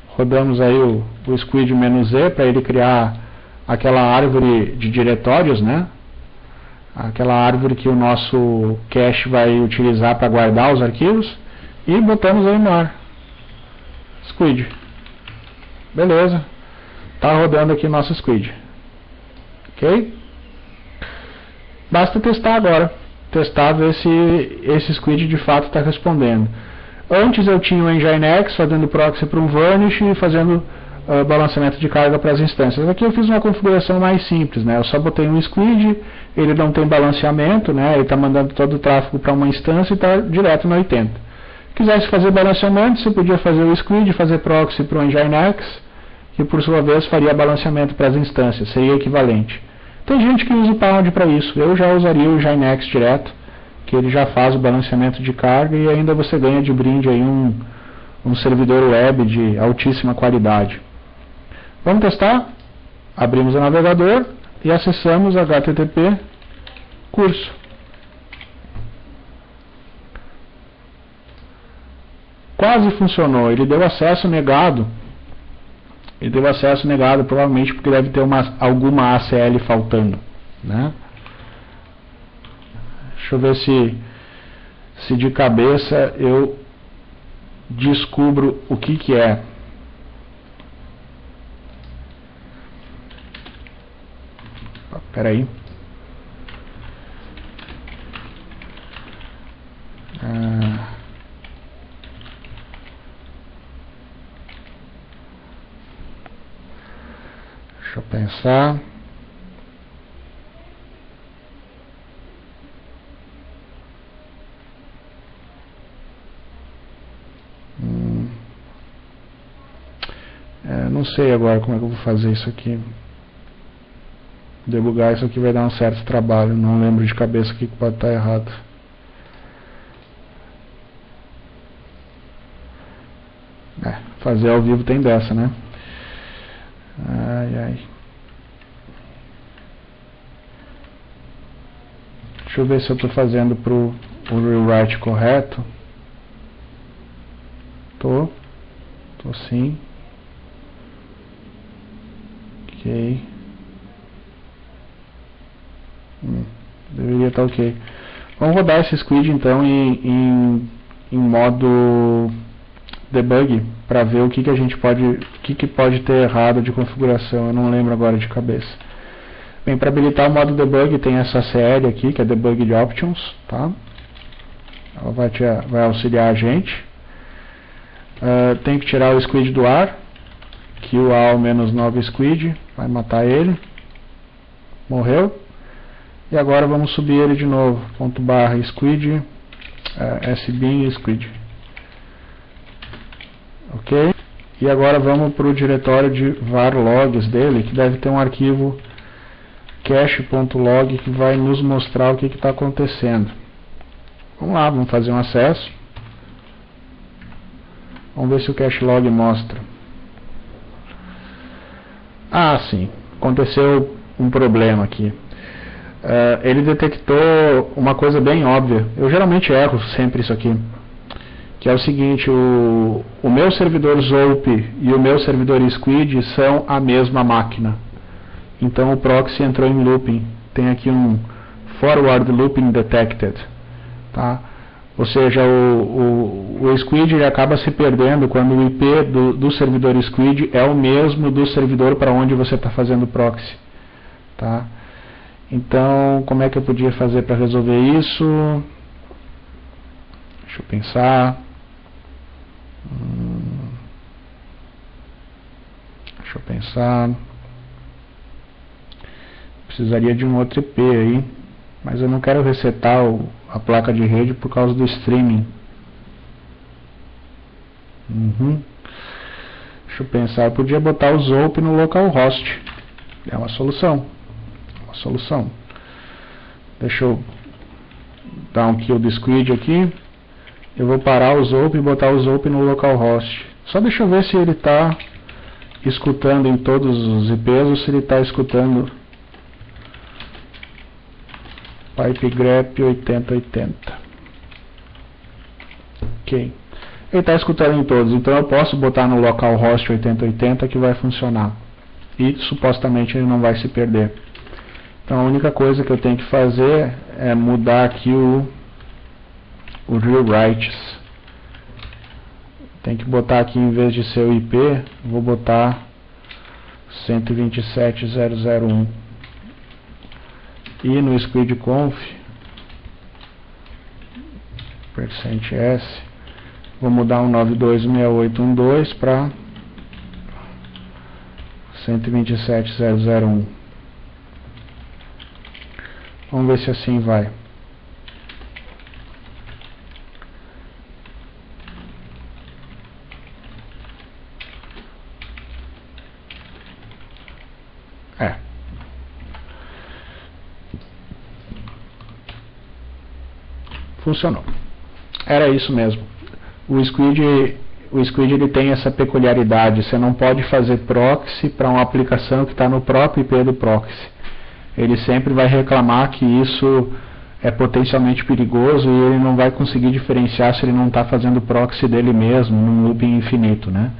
Rodamos aí o squid-z para ele criar aquela árvore de diretórios, né? Aquela árvore que o nosso cache vai utilizar para guardar os arquivos. E botamos aí no ar. Squid. Beleza. Está rodando aqui o nosso squid. Ok? Basta testar agora. Testar, ver se esse squid de fato está respondendo. Antes eu tinha o Nginx fazendo proxy para um Vanish e fazendo balanceamento de carga para as instâncias. Aqui eu fiz uma configuração mais simples, né? Eu só botei um squid, ele não tem balanceamento, né? Ele está mandando todo o tráfego para uma instância e está direto no 80. Se quisesse fazer balanceamento, você podia fazer o squid, fazer proxy para o Nginx, que por sua vez faria balanceamento para as instâncias, seria equivalente. Tem gente que usa o Pound para isso, eu já usaria o Nginx direto, que ele já faz o balanceamento de carga e ainda você ganha de brinde aí um servidor web de altíssima qualidade. Vamos testar? Abrimos o navegador e acessamos http curso. Quase funcionou, ele deu acesso negado. Ele deu acesso negado, provavelmente porque deve ter alguma ACL faltando, né? Deixa eu ver se de cabeça eu descubro o que é. Espera aí. Deixa eu pensar. Não sei agora como é que eu vou fazer isso aqui. Debugar isso aqui vai dar um certo trabalho. Não lembro de cabeça o que pode estar errado. Fazer ao vivo tem dessa, né? Ai. Deixa eu ver se eu estou fazendo o rewrite correto. Tô sim. Ok. Deveria estar ok. Vamos rodar esse squid então em modo debug para ver o que a gente pode ter errado de configuração. Eu não lembro agora de cabeça. Bem, para habilitar o modo debug tem essa CL aqui, que é debug options, tá? Ela vai auxiliar a gente. Tem que tirar o squid do ar, que o -9 squid vai matar ele. Morreu. E agora vamos subir ele de novo. / squid sbin squid. Ok? E agora vamos para o diretório de var logs dele, que deve ter um arquivo cache.log que vai nos mostrar o que está acontecendo. Vamos lá, vamos fazer um acesso. Vamos ver se o cache log mostra. Sim, aconteceu um problema aqui. Ele detectou uma coisa bem óbvia. Eu geralmente erro sempre isso aqui, que é o seguinte: o meu servidor Zope e o meu servidor Squid são a mesma máquina. Então o proxy entrou em looping. Tem aqui um forward looping detected, tá? Ou seja, o Squid ele acaba se perdendo quando o IP do servidor Squid é o mesmo do servidor para onde você está fazendo proxy, tá? Então, como é que eu podia fazer para resolver isso? Deixa eu pensar. Deixa eu pensar. Precisaria de um outro IP aí, mas eu não quero resetar a placa de rede por causa do streaming. Deixa eu pensar, eu podia botar o ZOP no localhost. É uma solução. Deixa eu dar um kill do squid aqui. Eu vou parar o ZOP e botar o ZOP no localhost. Só deixa eu ver se ele está escutando em todos os IPs ou se ele está escutando pipegrep 8080. Ok. Ele está escutando em todos, então eu posso botar no localhost 8080 que vai funcionar. E supostamente ele não vai se perder. Então a única coisa que eu tenho que fazer é mudar aqui o rewrites. Tem que botar aqui, em vez de ser o IP, vou botar 127.0.0.1. E no squidconf %s vou mudar um 926812 para 127.0.0.1. Vamos ver se assim vai. Funcionou. Era isso mesmo. O Squid ele tem essa peculiaridade. Você não pode fazer proxy para uma aplicação que está no próprio IP do proxy. Ele sempre vai reclamar que isso é potencialmente perigoso e ele não vai conseguir diferenciar se ele não está fazendo proxy dele mesmo num looping infinito, né?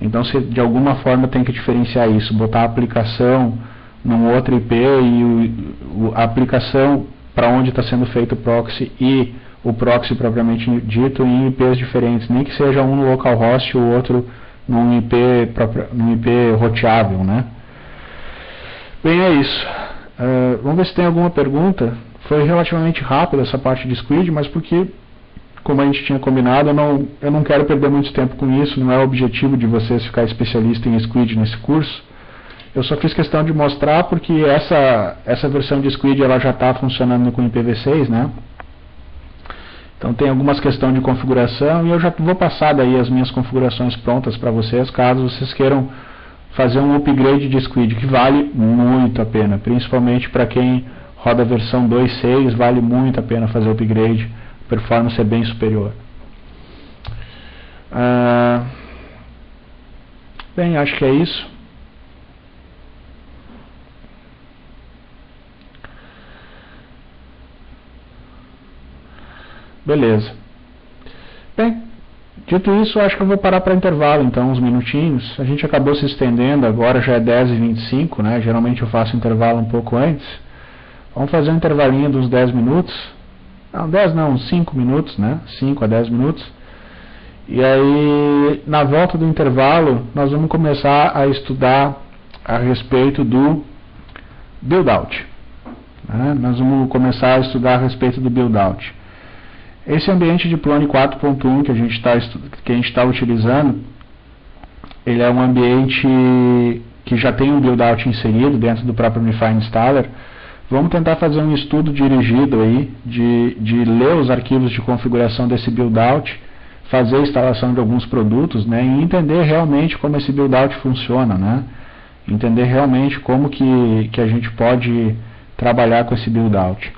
Então, você de alguma forma tem que diferenciar isso, botar a aplicação num outro IP e a aplicação para onde está sendo feito o proxy e o proxy propriamente dito em IPs diferentes, nem que seja um no localhost e o outro num IP roteável, né? Bem, é isso. Vamos ver se tem alguma pergunta. Foi relativamente rápida essa parte de Squid, mas porque, como a gente tinha combinado, eu não quero perder muito tempo com isso, não é o objetivo de vocês ficar especialista em Squid nesse curso. Eu só fiz questão de mostrar porque essa versão de Squid ela já está funcionando com IPv6, né? Então tem algumas questões de configuração e eu já vou passar daí as minhas configurações prontas para vocês, caso vocês queiram fazer um upgrade de Squid, que vale muito a pena, principalmente para quem roda a versão 2.6, vale muito a pena fazer o upgrade, a performance é bem superior. Bem, acho que é isso. Beleza. Bem, dito isso, acho que eu vou parar para intervalo, então, uns minutinhos. A gente acabou se estendendo, agora já é 10h25, né? Geralmente eu faço intervalo um pouco antes. Vamos fazer um intervalinho de uns 10 minutos. Não, 10 não, uns 5 minutos, né? 5 a 10 minutos. E aí, na volta do intervalo, nós vamos começar a estudar a respeito do build-out. Né? Nós vamos começar a estudar a respeito do build-out. Esse ambiente de Plone 4.1 que a gente está utilizando, ele é um ambiente que já tem um build-out inserido dentro do próprio Unify Installer. Vamos tentar fazer um estudo dirigido aí, de ler os arquivos de configuração desse build-out, fazer a instalação de alguns produtos, né, e entender realmente como esse build-out funciona, né? Entender realmente como que a gente pode trabalhar com esse build-out.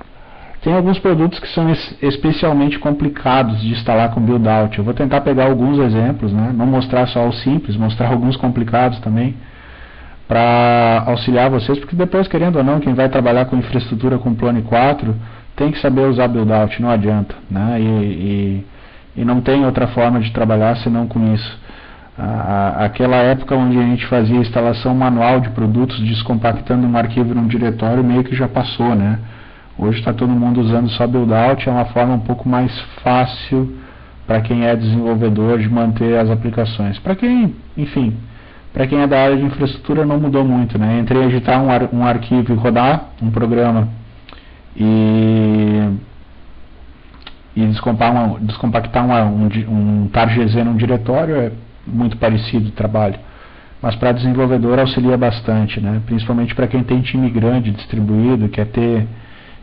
Tem alguns produtos que são especialmente complicados de instalar com build-out. Eu vou tentar pegar alguns exemplos, né? Não mostrar só os simples, mostrar alguns complicados também, para auxiliar vocês, porque depois, querendo ou não, quem vai trabalhar com infraestrutura com Plone 4 tem que saber usar build-out, não adianta, né? E não tem outra forma de trabalhar senão com isso. Aquela época onde a gente fazia instalação manual de produtos, descompactando um arquivo num diretório, meio que já passou, né? Hoje está todo mundo usando só build-out, é uma forma um pouco mais fácil para quem é desenvolvedor de manter as aplicações. Para quem, enfim, para quem é da área de infraestrutura não mudou muito, né? Entre editar um arquivo e rodar um programa e e descompactar um tar.gz num diretório é muito parecido o trabalho. Mas para desenvolvedor auxilia bastante, né? Principalmente para quem tem time grande distribuído, quer ter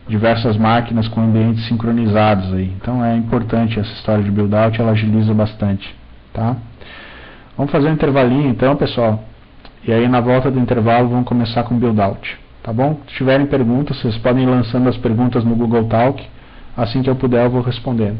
diversas máquinas com ambientes sincronizados aí. Então é importante essa história de build-out, ela agiliza bastante, tá? Vamos fazer um intervalinho então, pessoal. E aí na volta do intervalo vamos começar com build-out, tá bom? Se tiverem perguntas, vocês podem ir lançando as perguntas no Google Talk. Assim que eu puder eu vou respondendo.